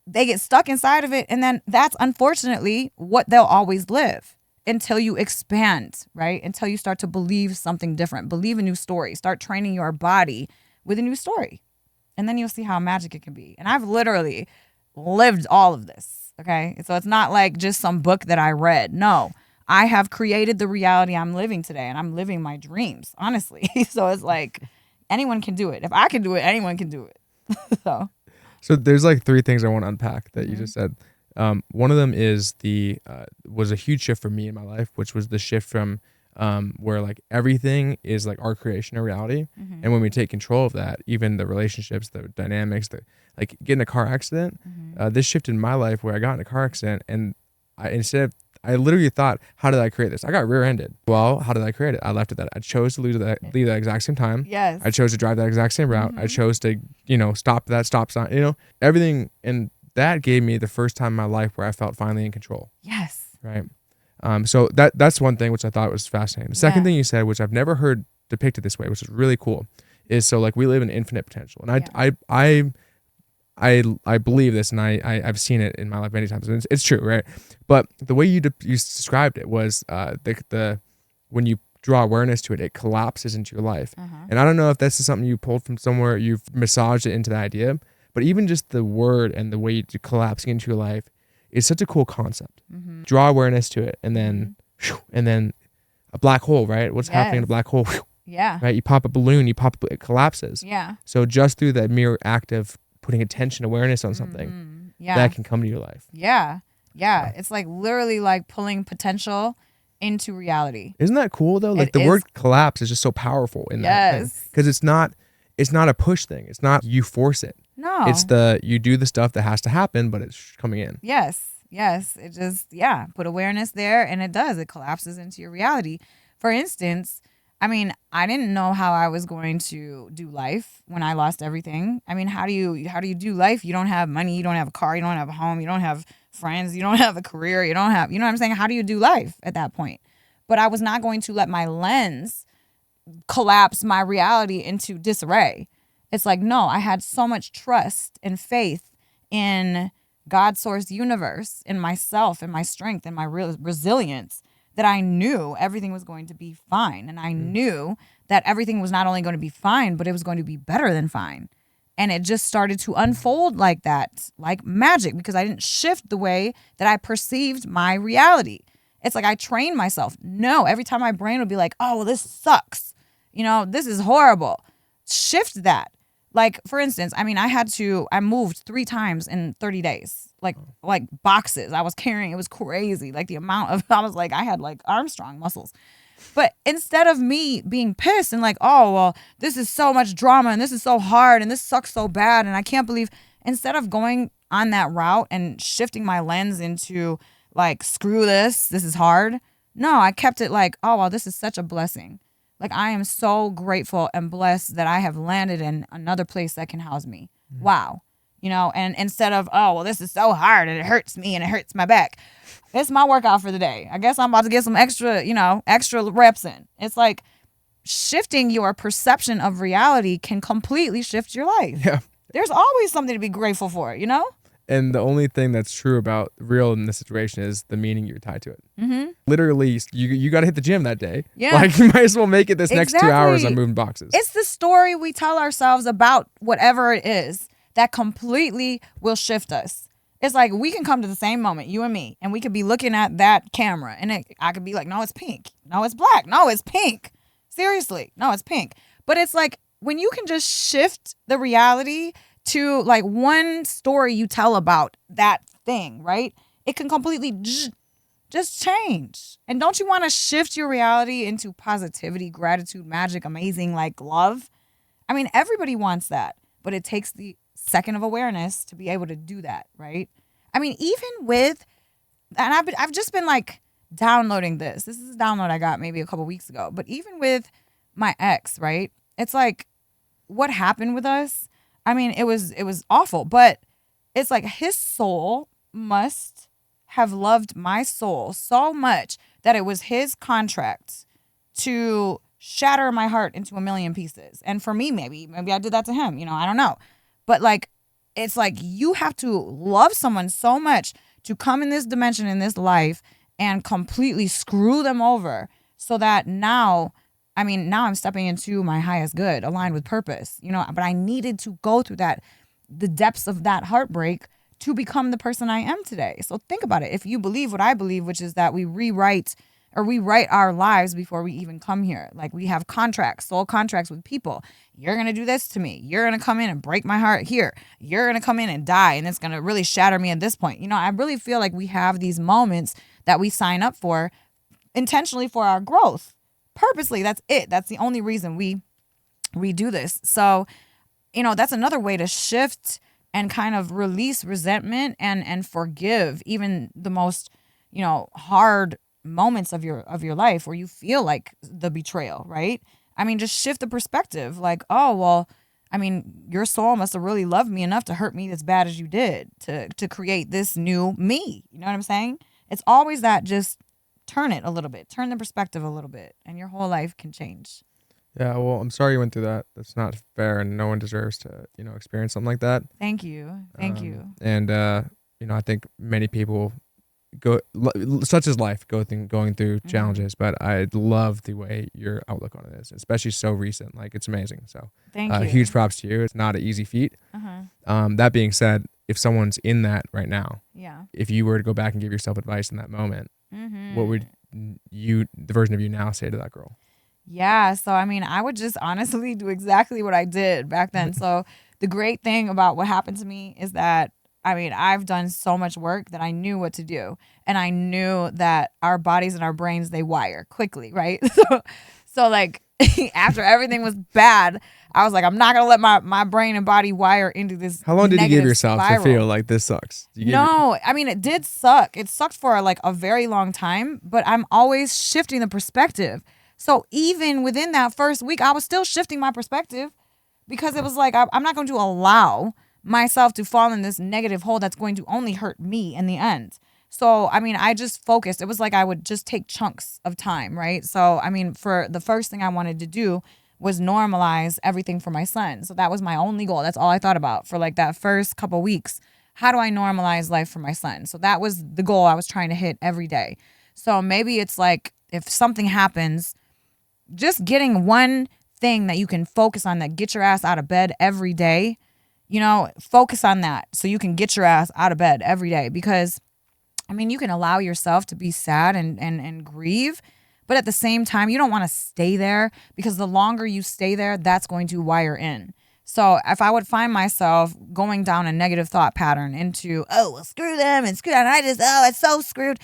they get stuck inside of it, and then that's unfortunately what they'll always live until you expand, right? Until you start to believe something different, believe a new story, start training your body with a new story, and then you'll see how magic it can be. And I've literally lived all of this, okay? So it's not like just some book that I read. No. I have created the reality I'm living today, and I'm living my dreams, honestly. So it's like anyone can do it. If I can do it, anyone can do it. So there's like three things I want to unpack that you just said. One of them is was a huge shift for me in my life, which was the shift from where like everything is like our creation of reality. Mm-hmm. And when we take control of that, even the relationships, the dynamics, like getting a car accident, this shifted in my life where I got in a car accident, and I literally thought, how did I create this? I got rear-ended. Well, how did I create it? I left it that I chose to leave that exact same time. Yes. I chose to drive that exact same route. Mm-hmm. I chose to, stop that stop sign, everything. And that gave me the first time in my life where I felt finally in control. Yes. Right. So that's one thing which I thought was fascinating. The second thing you said, which I've never heard depicted this way, which is really cool, is so like we live in infinite potential. And I believe this, and I've seen it in my life many times, and it's true, right? But the way you described it was when you draw awareness to it, it collapses into your life. And I don't know if this is something you pulled from somewhere, you've massaged it into the idea, but even just the word and the way you collapsing into your life is such a cool concept. Draw awareness to it, and then a black hole, right? What's happening in a black hole? Yeah. Right? You pop a balloon, it collapses. Yeah. So just through that mere act of putting attention, awareness on something, that can come to your life. Yeah. Yeah, it's like literally like pulling potential into reality. Isn't that cool though? Like It the is. word collapse is just so powerful in that thing. Yes. Because it's not a push thing. It's not you force it. It's No. you do the stuff that has to happen, but it's coming in. Yes. Yes. It just, put awareness there and it does. It collapses into your reality. For instance, I mean, I didn't know how I was going to do life when I lost everything. I mean, how do you do life? You don't have money, you don't have a car, you don't have a home, you don't have friends, you don't have a career, you don't have, you know what I'm saying? How do you do life at that point? But I was not going to let my lens collapse my reality into disarray. It's like, no, I had so much trust and faith in God's source universe, in myself, in my strength, and my real resilience that I knew everything was going to be fine. And I knew that everything was not only going to be fine, but it was going to be better than fine. And it just started to unfold like that, like magic, because I didn't shift the way that I perceived my reality. It's like I trained myself. No, every time my brain would be like, oh, well, this sucks. This is horrible. Shift that. Like, for instance, I mean, I moved 3 times in 30 days, like boxes I was carrying. It was crazy. Like the amount of, I had like Armstrong muscles. But instead of me being pissed and like, oh, well, this is so much drama and this is so hard and this sucks so bad and I can't believe, instead of going on that route and shifting my lens into like, screw this is hard. No, I kept it like, oh, well, this is such a blessing. Like, I am so grateful and blessed that I have landed in another place that can house me. Wow. And instead of, oh, well, this is so hard and it hurts me and it hurts my back. It's my workout for the day. I guess I'm about to get some extra reps in. It's like shifting your perception of reality can completely shift your life. Yeah. There's always something to be grateful for, And the only thing that's true about real in this situation is the meaning you're tied to it. Mm-hmm. Literally, you got to hit the gym that day. Yeah. Like, you might as well make it this next 2 hours on moving boxes. It's the story we tell ourselves about whatever it is that completely will shift us. It's like we can come to the same moment, you and me, and we could be looking at that camera, and I could be like, no, it's pink. No, it's black. No, it's pink. Seriously. No, it's pink. But it's like when you can just shift the reality to like one story you tell about that thing, right? It can completely just change. And don't you want to shift your reality into positivity, gratitude, magic, amazing, like love? I mean, everybody wants that, but it takes the second of awareness to be able to do that, right? I mean, even with, and I've just been like downloading this. This is a download I got maybe a couple weeks ago, but even with my ex, right? It's like what happened with us. I mean, it was awful, but it's like his soul must have loved my soul so much that it was his contract to shatter my heart into a million pieces. And for me, maybe I did that to him, I don't know. But like, it's like you have to love someone so much to come in this dimension, in this life, and completely screw them over so that now I'm stepping into my highest good, aligned with purpose, but I needed to go through the depths of that heartbreak to become the person I am today. So think about it. If you believe what I believe, which is that we write our lives before we even come here. Like we have soul contracts with people. You're going to do this to me. You're going to come in and break my heart here. You're going to come in and die. And it's going to really shatter me at this point. I really feel like we have these moments that we sign up for intentionally for our growth. Purposely, that's it. That's the only reason we do this. So, that's another way to shift and kind of release resentment and forgive even the most, hard moments of your life where you feel like the betrayal, right? I mean, just shift the perspective. Like, oh, well, I mean, your soul must have really loved me enough to hurt me as bad as you did to create this new me. You know what I'm saying? It's always that, just turn it a little bit, turn the perspective a little bit, and your whole life can change. Yeah, well, I'm sorry you went through that. That's not fair, and no one deserves to, experience something like that. Thank you. And I think many people such as life, going through challenges, but I love the way your outlook on it is, especially so recent. Like, it's amazing. So thank you. Huge props to you. It's not an easy feat. That being said, if someone's in that right now, if you were to go back and give yourself advice in that moment, what would the version of you now say to that girl? Yeah, so I would just honestly do exactly what I did back then. So the great thing about what happened to me is that I mean, I've done so much work that I knew what to do. And I knew that our bodies and our brains, they wire quickly, right? So like after everything was bad, I was like, I'm not gonna let my brain and body wire into this How long did you give negative yourself to spiral. feel like this sucks? No, I mean, it did suck. It sucked for like a very long time, but I'm always shifting the perspective. So even within that first week, I was still shifting my perspective because it was like, I'm not going to allow myself to fall in this negative hole that's going to only hurt me in the end. So, I mean, I just focused. It was like I would just take chunks of time, right? So, I mean, for the first thing I wanted to do was normalize everything for my son. So that was my only goal. That's all I thought about for like that first couple weeks. How do I normalize life for my son? So that was the goal I was trying to hit every day. So maybe it's like if something happens, just getting one thing that you can focus on that get your ass out of bed every day, focus on that so you can get your ass out of bed every day. Because, I mean, you can allow yourself to be sad and grieve, but at the same time, you don't want to stay there because the longer you stay there, that's going to wire in. So if I would find myself going down a negative thought pattern into, oh, well, screw them and screw that, it's so screwed.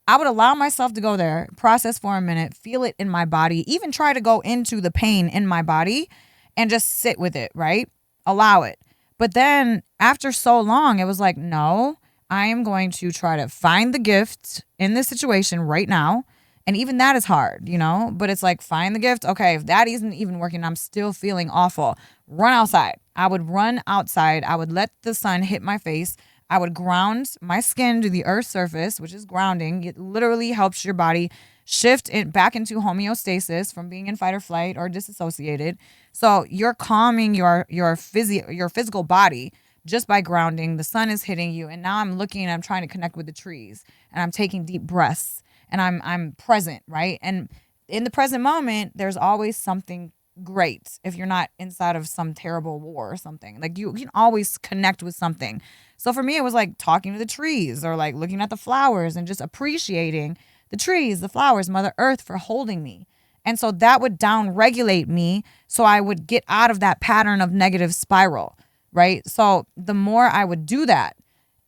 I would allow myself to go there, process for a minute, feel it in my body, even try to go into the pain in my body and just sit with it, right? Allow it. But then after so long, it was like, no, I am going to try to find the gift in this situation right now. And even that is hard, but it's like, find the gift. Okay, if that isn't even working, I'm still feeling awful. Run outside. I would run outside. I would let the sun hit my face. I would ground my skin to the earth's surface, which is grounding. It literally helps your body shift it back into homeostasis from being in fight or flight or disassociated. So you're calming your physical body just by grounding. The sun is hitting you. And now I'm looking and I'm trying to connect with the trees and I'm taking deep breaths. And I'm present, right? And in the present moment, there's always something great if you're not inside of some terrible war or something. Like you can always connect with something. So for me, it was like talking to the trees or like looking at the flowers and just appreciating the trees, the flowers, Mother Earth for holding me. And so that would down regulate me so I would get out of that pattern of negative spiral, right? So the more I would do that,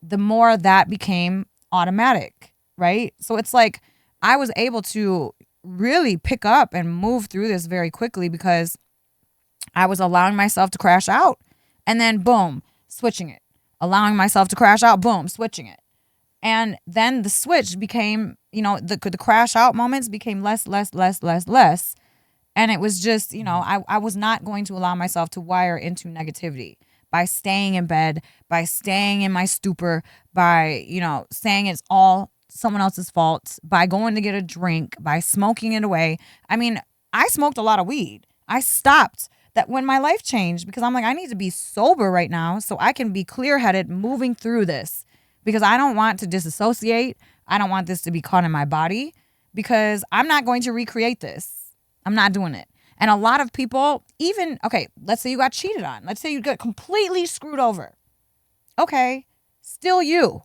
the more that became automatic, right? So it's like I was able to really pick up and move through this very quickly because I was allowing myself to crash out and then boom, switching it. Allowing myself to crash out, boom, switching it. And then the switch became, the crash out moments became less. And it was just, I was not going to allow myself to wire into negativity by staying in bed, by staying in my stupor, by, saying it's all someone else's fault, by going to get a drink, by smoking it away. I mean, I smoked a lot of weed. I stopped that when my life changed because I'm like, I need to be sober right now so I can be clear-headed moving through this because I don't want to disassociate. I don't want this to be caught in my body because I'm not going to recreate this. I'm not doing it. And a lot of people, even, okay, let's say you got cheated on. Let's say you got completely screwed over. Okay, still you.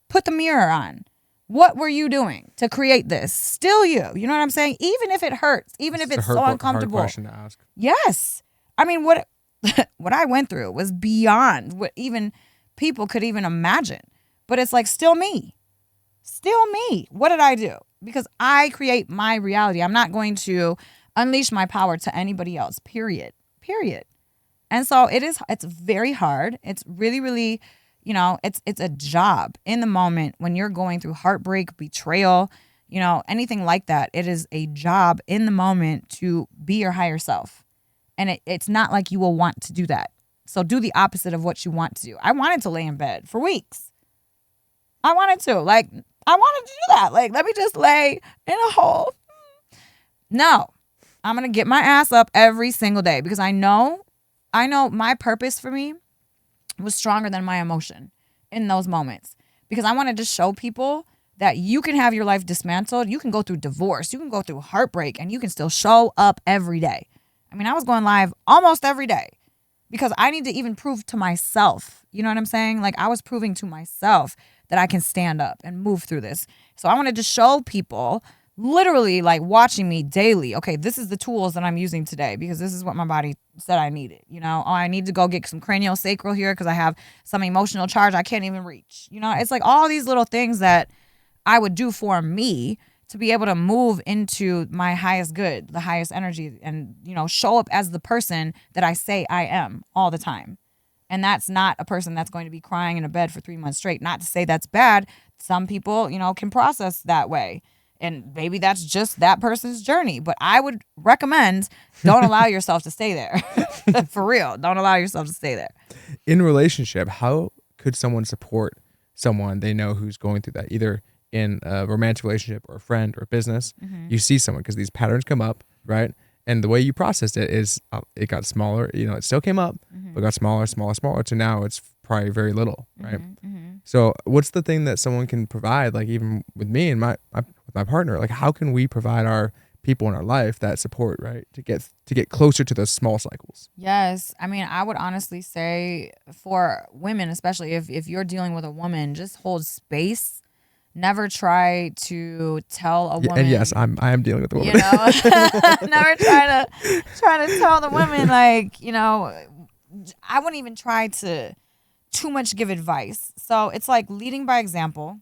Put the mirror on. What were you doing to create this? Still you. You know what I'm saying? Even if it hurts, even if it's so uncomfortable. Hard question to ask. Yes. I mean, what I went through was beyond what even people could even imagine. But it's like still me. Still me. What did I do? Because I create my reality. I'm not going to unleash my power to anybody else. Period. And so it's very hard. It's really, really, it's a job in the moment when you're going through heartbreak, betrayal, anything like that. It is a job in the moment to be your higher self. And it's not like you will want to do that. So do the opposite of what you want to do. I wanted to lay in bed for weeks. I wanted to do that. Like, let me just lay in a hole. No, I'm going to get my ass up every single day because I know my purpose for me was stronger than my emotion in those moments because I wanted to show people that you can have your life dismantled. You can go through divorce. You can go through heartbreak and you can still show up every day. I mean, I was going live almost every day because I need to even prove to myself. You know what I'm saying? Like I was proving to myself that I can stand up and move through this. So I wanted to show people literally like watching me daily. Okay, this is the tools that I'm using today because this is what my body said I needed. Oh, I need to go get some cranial sacral here because I have some emotional charge I can't even reach. It's like all these little things that I would do for me to be able to move into my highest good, the highest energy, and show up as the person that I say I am all the time. And that's not a person that's going to be crying in a bed for 3 months straight. Not to say that's bad. Some people, can process that way. And maybe that's just that person's journey. But I would recommend don't allow yourself to stay there. For real. Don't allow yourself to stay there. In a relationship, how could someone support someone they know who's going through that? Either in a romantic relationship or a friend or a business, you see someone because these patterns come up, right? And the way you processed it is it got smaller. It still came up, but got smaller, to now it's probably very little, right? So what's the thing that someone can provide, like even with me and with my partner, like how can we provide our people in our life that support, right? To get closer to those small cycles. Yes. I mean, I would honestly say for women, especially if you're dealing with a woman, just hold space. Never try to tell a woman. And yes, I am dealing with a woman. Never try to tell the woman like, I wouldn't even try to too much give advice. So it's like leading by example,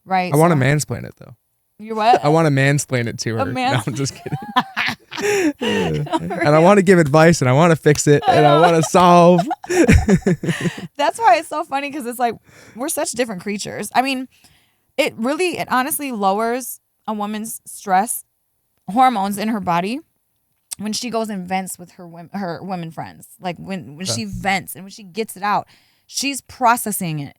right? I want to mansplain it though. You what? I want to mansplain it to her. No, I'm just kidding. And I want to give advice and I want to fix it and I want to solve. That's why it's so funny because it's like we're such different creatures. I mean, it honestly lowers a woman's stress hormones in her body when she goes and vents with her women friends. Like when she vents and when she gets it out, she's processing it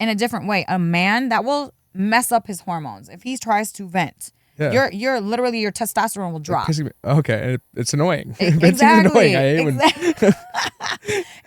in a different way. A man, that will mess up his hormones if he tries to vent. Yeah. You're literally, your testosterone will drop. Okay, it's annoying. Exactly. Annoying.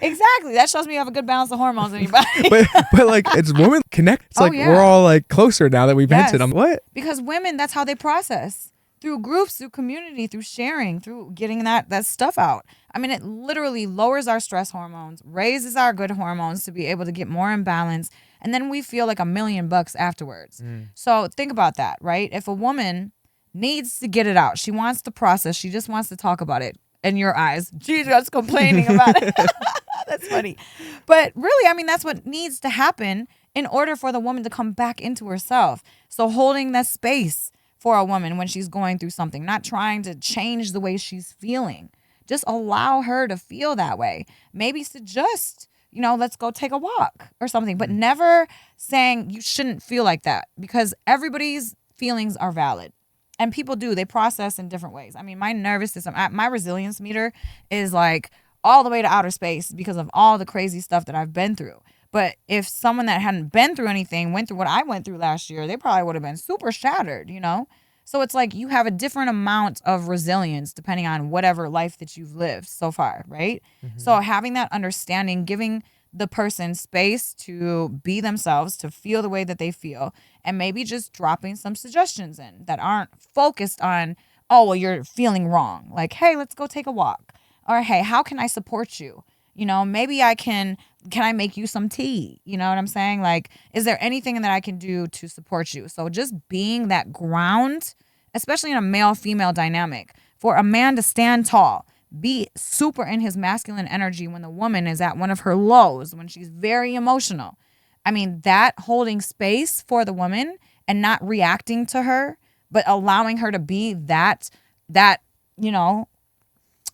Exactly. That shows me you have a good balance of hormones in your body. but like it's women connect. It's like we're all like closer now that we vented. I'm what? Because women, that's how they process. Through groups, through community, through sharing, through getting that stuff out. I mean, it literally lowers our stress hormones, raises our good hormones to be able to get more in balance. And then we feel like $1,000,000 afterwards. So think about that, right? If a woman needs to get it out, she wants to process, she just wants to talk about it. In your eyes, she's just complaining about it. That's funny. But really, I mean, that's what needs to happen in order for the woman to come back into herself. So holding that space for a woman when she's going through something, not trying to change the way she's feeling. Just allow her to feel that way. Maybe suggest, let's go take a walk or something, but never saying you shouldn't feel like that because everybody's feelings are valid. And people do. They process in different ways. I mean, my nervous system, my resilience meter is like all the way to outer space because of all the crazy stuff that I've been through. But if someone that hadn't been through anything went through what I went through last year, they probably would have been super shattered, So it's like you have a different amount of resilience depending on whatever life that you've lived so far, right? So having that understanding, giving the person space to be themselves, to feel the way that they feel, and maybe just dropping some suggestions in that aren't focused on, oh, well, you're feeling wrong. Like, hey, let's go take a walk. Or, hey, how can I support you? Maybe can I make you some tea? You know what I'm saying? Like, is there anything that I can do to support you? So just being that ground, especially in a male-female dynamic, for a man to stand tall, be super in his masculine energy when the woman is at one of her lows, when she's very emotional. I mean, that holding space for the woman and not reacting to her, but allowing her to be that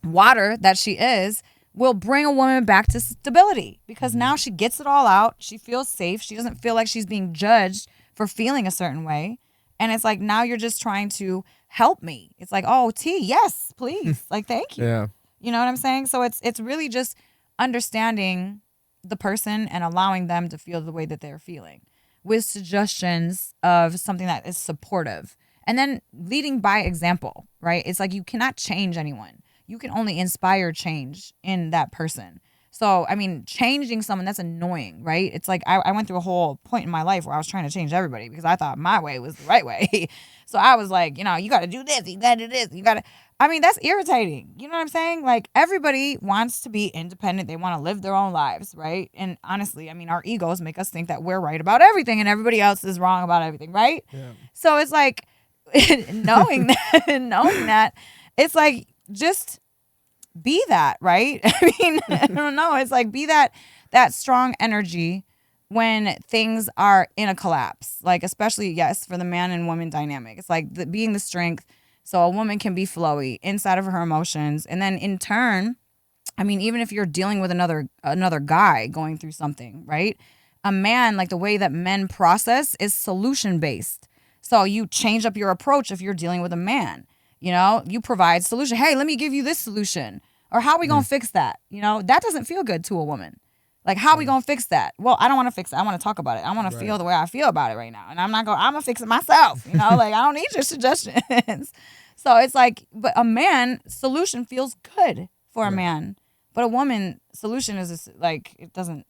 water that she is, will bring a woman back to stability because now she gets it all out. She feels safe. She doesn't feel like she's being judged for feeling a certain way. And it's like, now you're just trying to help me. It's like, oh, tea, yes, please. Like, thank you. Yeah. You know what I'm saying? So it's really just understanding the person and allowing them to feel the way that they're feeling with suggestions of something that is supportive. And then leading by example, right? It's like you cannot change anyone. You can only inspire change in that person. So, I mean, changing someone, that's annoying, right? It's like I went through a whole point in my life where I was trying to change everybody because I thought my way was the right way. So I was like, you got to do this, you got to do this, that's irritating. You know what I'm saying? Like, everybody wants to be independent. They want to live their own lives, right? And honestly, I mean, our egos make us think that we're right about everything and everybody else is wrong about everything, right? Yeah. So it's like, knowing that, it's like, just be that, right? I mean, I don't know. It's like, be that strong energy when things are in a collapse. Like, especially, yes, for the man and woman dynamic. It's like being the strength so a woman can be flowy inside of her emotions. And then in turn, I mean, even if you're dealing with another guy going through something, right? A man, like, the way that men process is solution based. So you change up your approach if you're dealing with a man. You know, you provide solution. Hey, let me give you this solution. Or how are we going to fix that? You know, that doesn't feel good to a woman. Like, how are we going to fix that? Well, I don't want to fix it. I want to talk about it. I want to feel the way I feel about it right now. And I'm going to fix it myself. You know, like, I don't need your suggestions. So it's like, but a man, solution feels good for a man. But a woman, solution is just, like, it doesn't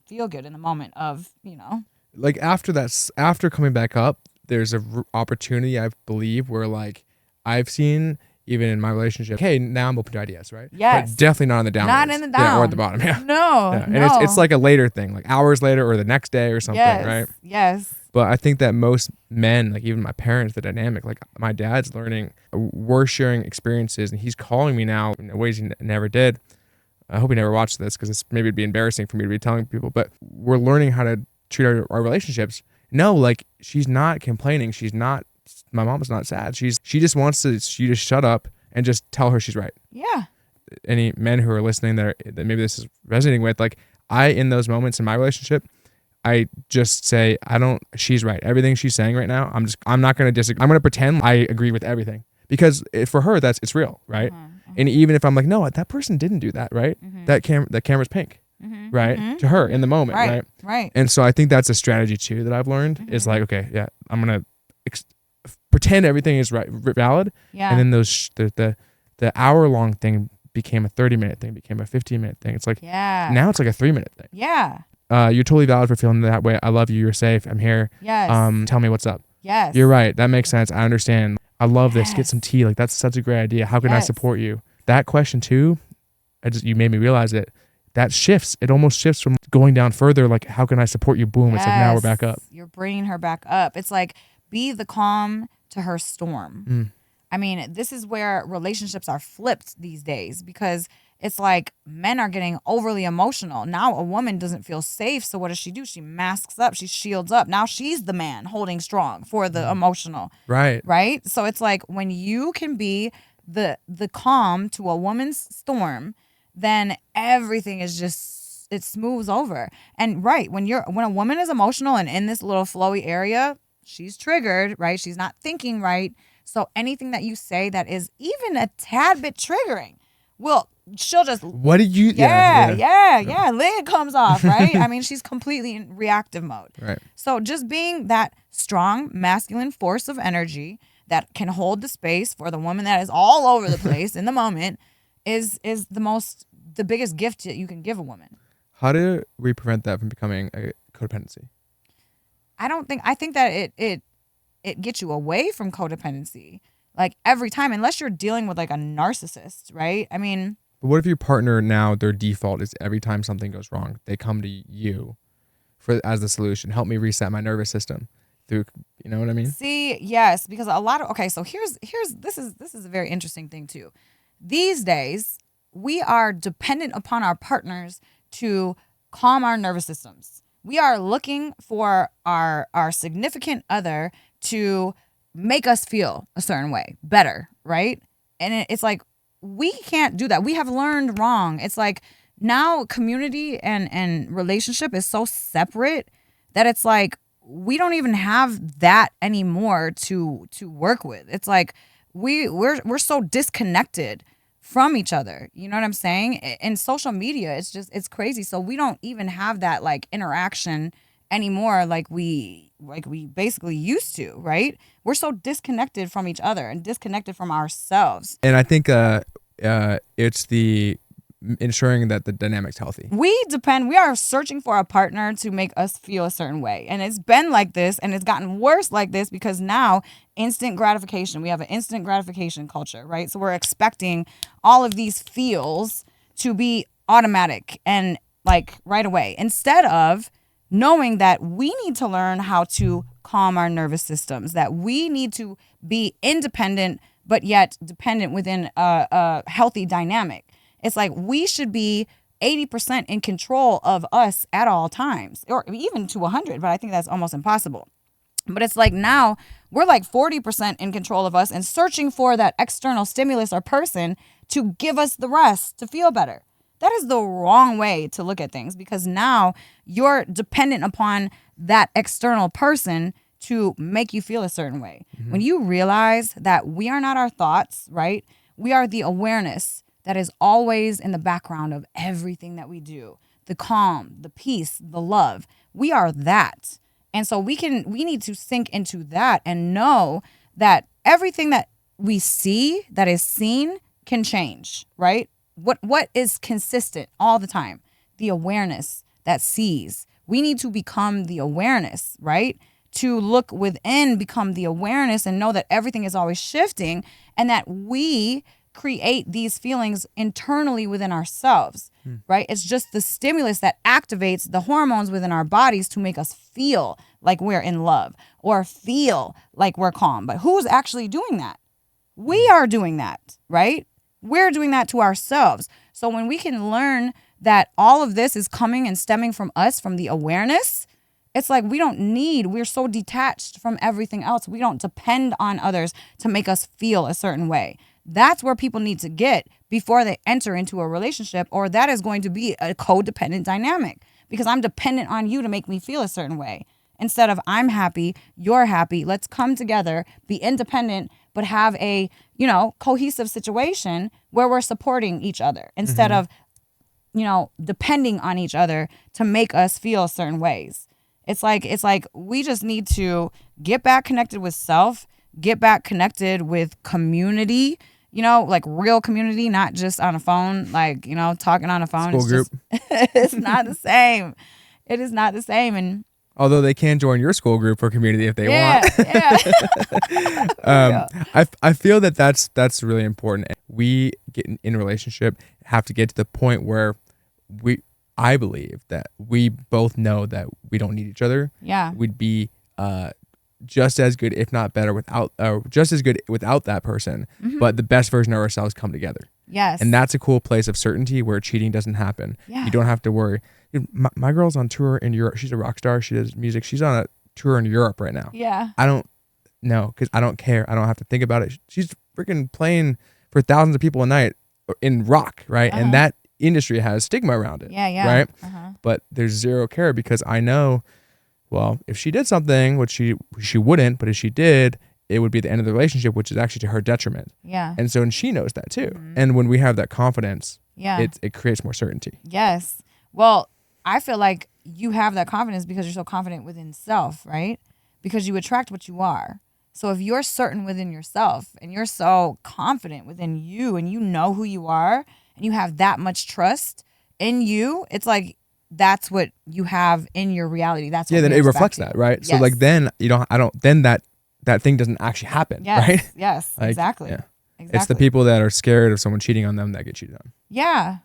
feel good in the moment of, you know. Like, after coming back up, there's a opportunity, I believe, where, like, I've seen, even in my relationship, hey, now I'm open to ideas, right? Yes. But definitely not on the down. Not in the down. Yeah, or at the bottom, yeah. No, yeah. And no. it's like a later thing, like hours later or the next day or something, right? Yes. But I think that most men, like even my parents, the dynamic, like my dad's learning, we're sharing experiences, and he's calling me now in ways he never did. I hope he never watched this, because maybe it'd be embarrassing for me to be telling people, but we're learning how to treat our relationships. No, like, she's not complaining. My mom's not sad. She just wants you to shut up and just tell her she's right. Yeah. Any men who are listening that maybe this is resonating with, like, in those moments in my relationship, I just say, she's right. Everything she's saying right now, I'm not going to disagree. I'm going to pretend I agree with everything, because for her, it's real, right? And even if I'm like, no, that person didn't do that, right? That camera's pink, right? To her in the moment, right? Right. And so I think that's a strategy too that I've learned, is like, okay, yeah, I'm going to pretend everything is valid. Yeah. And then the hour-long thing became a 30-minute thing, became a 15-minute thing. It's like, now it's like a 3-minute thing. Yeah. You're totally valid for feeling that way. I love you. You're safe. I'm here. Yes. Tell me what's up. Yes. You're right. That makes sense. I understand. I love this. Get some tea. Like, that's such a great idea. How can I support you? That question too, you made me realize it. That shifts. It almost shifts from going down further. Like, how can I support you? Boom. It's like, now we're back up. You're bringing her back up. It's like, be the calm to her storm. I mean, this is where relationships are flipped these days, because it's like men are getting overly emotional. Now a woman doesn't feel safe. So what does she do? She masks up. She shields up. Now she's the man holding strong for the emotional. Right. Right. So it's like, when you can be the calm to a woman's storm, then everything is just, it smooths over. And right, when a woman is emotional and in this little flowy area, she's triggered, right? She's not thinking right. So anything that you say that is even a tad bit triggering, she'll just, what did you, yeah, lid comes off, right? I mean, she's completely in reactive mode. Right. So just being that strong masculine force of energy that can hold the space for the woman that is all over the place in the moment is the biggest gift that you can give a woman. How do we prevent that from becoming a codependency? I think that it gets you away from codependency, like, every time, unless you're dealing with, like, a narcissist, right? I mean, but what if your partner now, their default is every time something goes wrong, they come to you as the solution? Help me reset my nervous system through, you know what I mean? See, yes, because so here's this is a very interesting thing too. These days, we are dependent upon our partners to calm our nervous systems. We are looking for our significant other to make us feel a certain way better, right? And it's like, we can't do that. We have learned wrong. It's like, now community and relationship is so separate that it's like, we don't even have that anymore to work with. It's like, we're so disconnected from each other. You know what I'm saying? In social media, it's crazy. So we don't even have that, like, interaction anymore like we basically used to, right? We're so disconnected from each other and disconnected from ourselves. And I think it's the ensuring that the dynamic's healthy. We are searching for a partner to make us feel a certain way. And it's been like this, and it's gotten worse like this, because now instant gratification, we have an instant gratification culture, right? So we're expecting all of these feels to be automatic and, like, right away, instead of knowing that we need to learn how to calm our nervous systems, that we need to be independent but yet dependent within a healthy dynamic. It's like we should be 80% in control of us at all times, or even to 100, but I think that's almost impossible. But it's like now we're like 40% in control of us and searching for that external stimulus or person to give us the rest to feel better. That is the wrong way to look at things, because now you're dependent upon that external person to make you feel a certain way. When you realize that we are not our thoughts, right? We are the awareness that is always in the background of everything that we do. The calm, the peace, the love. We are that. And so we need to sink into that and know that everything that we see, that is seen, can change, right? What is consistent all the time? The awareness that sees. We need to become the awareness, right? To look within, become the awareness, and know that everything is always shifting, and that we create these feelings internally within ourselves, right? It's just the stimulus that activates the hormones within our bodies to make us feel like we're in love or feel like we're calm. But who's actually doing that? We are doing that, right? We're doing that to ourselves. So when we can learn that all of this is coming and stemming from us, from the awareness, it's like we're so detached from everything else. We don't depend on others to make us feel a certain way. That's where people need to get before they enter into a relationship, or that is going to be a codependent dynamic, because I'm dependent on you to make me feel a certain way. Instead of I'm happy, you're happy, let's come together, be independent, but have a, cohesive situation where we're supporting each other instead of, depending on each other to make us feel certain ways. It's like we just need to get back connected with self, get back connected with community, like real community, not just on a phone, like, talking on a phone. School group. It's not the same. It is not the same. And although they can join your school group or community if they want. Yeah. I feel that that's really important. We get in a relationship, have to get to the point where I believe that we both know that we don't need each other. Yeah. We'd be just as good, if not better, without that person. But the best version of ourselves come together. Yes. And that's a cool place of certainty where cheating doesn't happen. Yeah. You don't have to worry. Dude, my girl's on tour in Europe. She's a rock star. She does music. She's on a tour in Europe right now. Yeah. I don't know, because I don't care. I don't have to think about it. She's freaking playing for thousands of people a night in rock, right? And that industry has stigma around it. Yeah. Right? But there's zero care, because I know, well, if she did something, which she wouldn't, but if she did, it would be the end of the relationship, which is actually to her detriment. Yeah. And she knows that too. And when we have that confidence, it creates more certainty. Yes. Well, I feel like you have that confidence because you're so confident within self, right? Because you attract what you are. So if you're certain within yourself and you're so confident within you and you know who you are and you have that much trust in you, it's like that's what you have in your reality. That's what then it reflects that, right? Yes. So like then then that thing doesn't actually happen, yes. right? Yes, Like, exactly. Yeah. Exactly. It's the people that are scared of someone cheating on them that get cheated on. Yeah,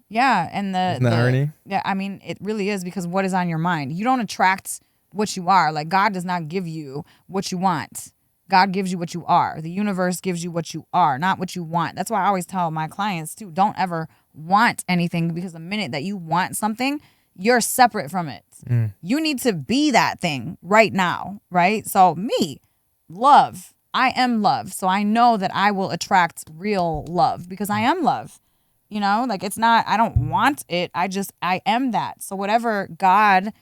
and Isn't that irony? Yeah, I mean, it really is, because what is on your mind? You don't attract what you are. Like, God does not give you what you want. God gives you what you are. The universe gives you what you are, not what you want. That's why I always tell my clients too, don't ever want anything, because the minute that you want something, you're separate from it. You need to be that thing right now, right? So me, love. I am love. So I know that I will attract real love because I am love. Like it's not, I don't want it. I am that. So whatever God,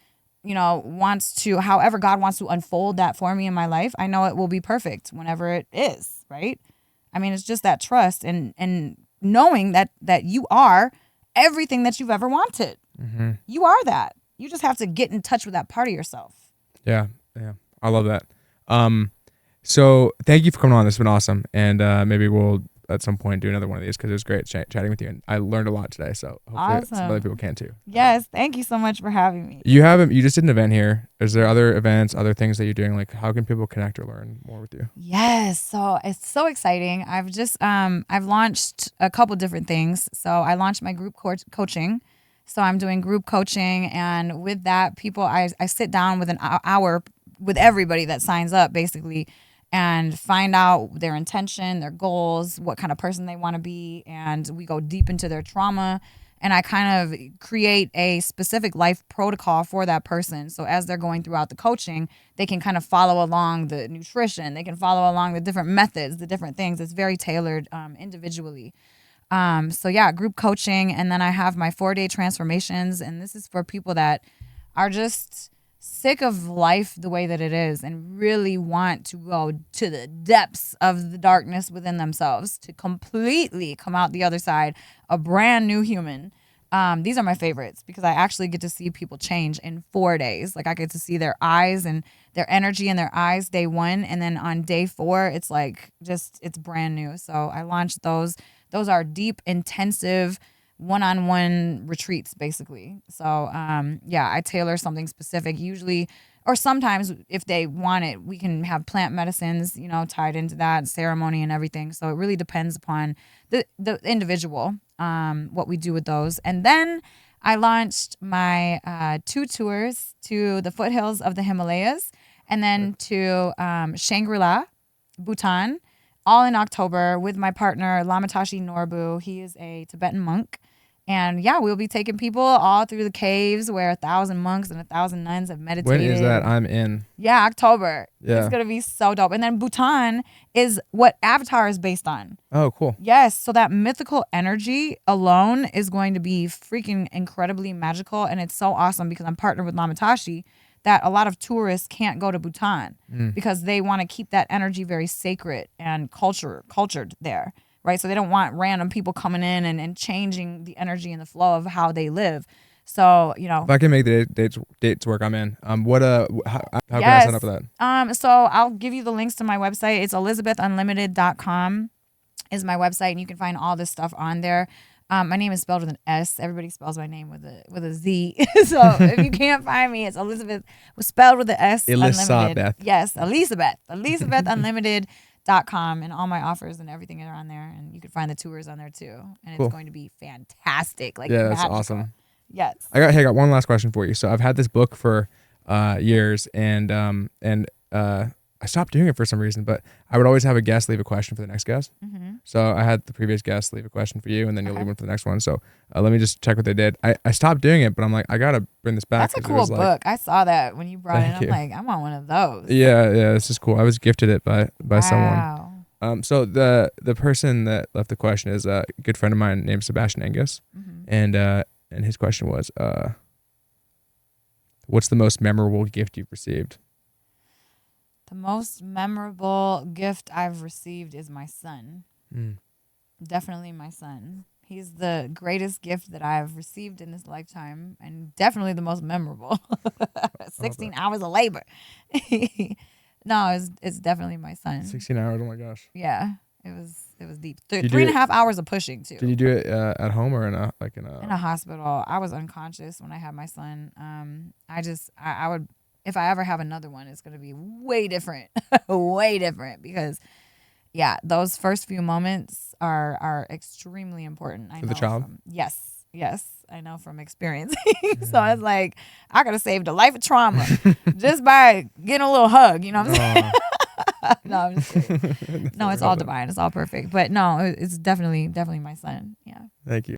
however God wants to unfold that for me in my life, I know it will be perfect whenever it is, right? I mean, it's just that trust and knowing that you are everything that you've ever wanted. You are that. You just have to get in touch with that part of yourself. Yeah. I love that. So thank you for coming on. This has been awesome. And maybe we'll at some point do another one of these, because it was great chatting with you. And I learned a lot today. So hopefully some other people can too. Yes. Thank you so much for having me. You just did an event here. Is there other events, other things that you're doing? Like, how can people connect or learn more with you? Yes. So it's so exciting. I've just, I've launched a couple different things. So I launched my group coaching. So I'm doing group coaching. And with that, I sit down with an hour with everybody that signs up basically, and find out their intention, their goals, what kind of person they want to be. And we go deep into their trauma. And I kind of create a specific life protocol for that person. So as they're going throughout the coaching, they can kind of follow along the nutrition. They can follow along the different methods, the different things. It's very tailored individually. So yeah, group coaching. And then I have my 4-day transformations. And this is for people that are just sick of life the way that it is and really want to go to the depths of the darkness within themselves to completely come out the other side a brand new human. These are my favorites because I actually get to see people change in 4 days. Like I get to see their eyes and their energy in their eyes day 1. And then on day 4, it's like it's brand new. So I launched those. Those are deep, intensive, one-on-one retreats basically. So yeah, I tailor something specific usually, or sometimes if they want it, we can have plant medicines, tied into that ceremony and everything. So it really depends upon the individual, what we do with those. And then I launched my 2 tours to the foothills of the Himalayas and then to Shangri-La, Bhutan, all in October with my partner, Lamatashi Norbu. He is a Tibetan monk. And yeah, we'll be taking people all through the caves where 1,000 monks and 1,000 nuns have meditated. When is that? I'm in. Yeah, October. Yeah. It's going to be so dope. And then Bhutan is what Avatar is based on. Oh, cool. Yes. So that mythical energy alone is going to be freaking incredibly magical. And it's so awesome because I'm partnered with Lamatashi that a lot of tourists can't go to Bhutan because they want to keep that energy very sacred and cultured there. Right. So they don't want random people coming in and changing the energy and the flow of how they live. So, if I can make the dates work, I'm in. How can I sign up for that? So I'll give you the links to my website. It's elisabethunlimited.com is my website, and you can find all this stuff on there. My name is spelled with an S. Everybody spells my name with a Z. So if you can't find me, it's Elisabeth spelled with the S. Elisabeth. Unlimited. Yes, Elisabeth. ElisabethUnlimited.com, and all my offers and everything are on there, and you can find the tours on there too. And Cool. It's going to be fantastic. Like Yeah, that's magical. awesome. Yes. I got one last question for you. So I've had this book for years, and I stopped doing it for some reason, but I would always have a guest leave a question for the next guest. Mm-hmm. So I had the previous guest leave a question for you, and then you'll leave one for the next one. So let me just check what they did. I stopped doing it, but I'm like, I gotta bring this back. That's a cool book. I saw that when you brought it. I'm like, I want one of those. Yeah, this is cool. I was gifted it by someone. Wow. So the person that left the question is a good friend of mine named Sebastian Angus, and his question was, what's the most memorable gift you've received? The most memorable gift I've received is my son. Definitely my son. He's the greatest gift that I've received in this lifetime, and definitely the most memorable. 16 hours of labor. No, it's definitely my son. 16 hours. Oh my gosh. Yeah, it was deep. 3.5 hours of pushing too. Did you do it at home or in a hospital? I was unconscious when I had my son. I would, if I ever have another one, it's gonna be way different, way different because. Yeah, those first few moments are extremely important. For the child? Yes, I know from experience. So I was like, I could have saved a life of trauma just by getting a little hug. You know what I'm saying? No, I'm just kidding. No, it's all divine. It's all perfect. But no, it's definitely my son. Yeah. Thank you.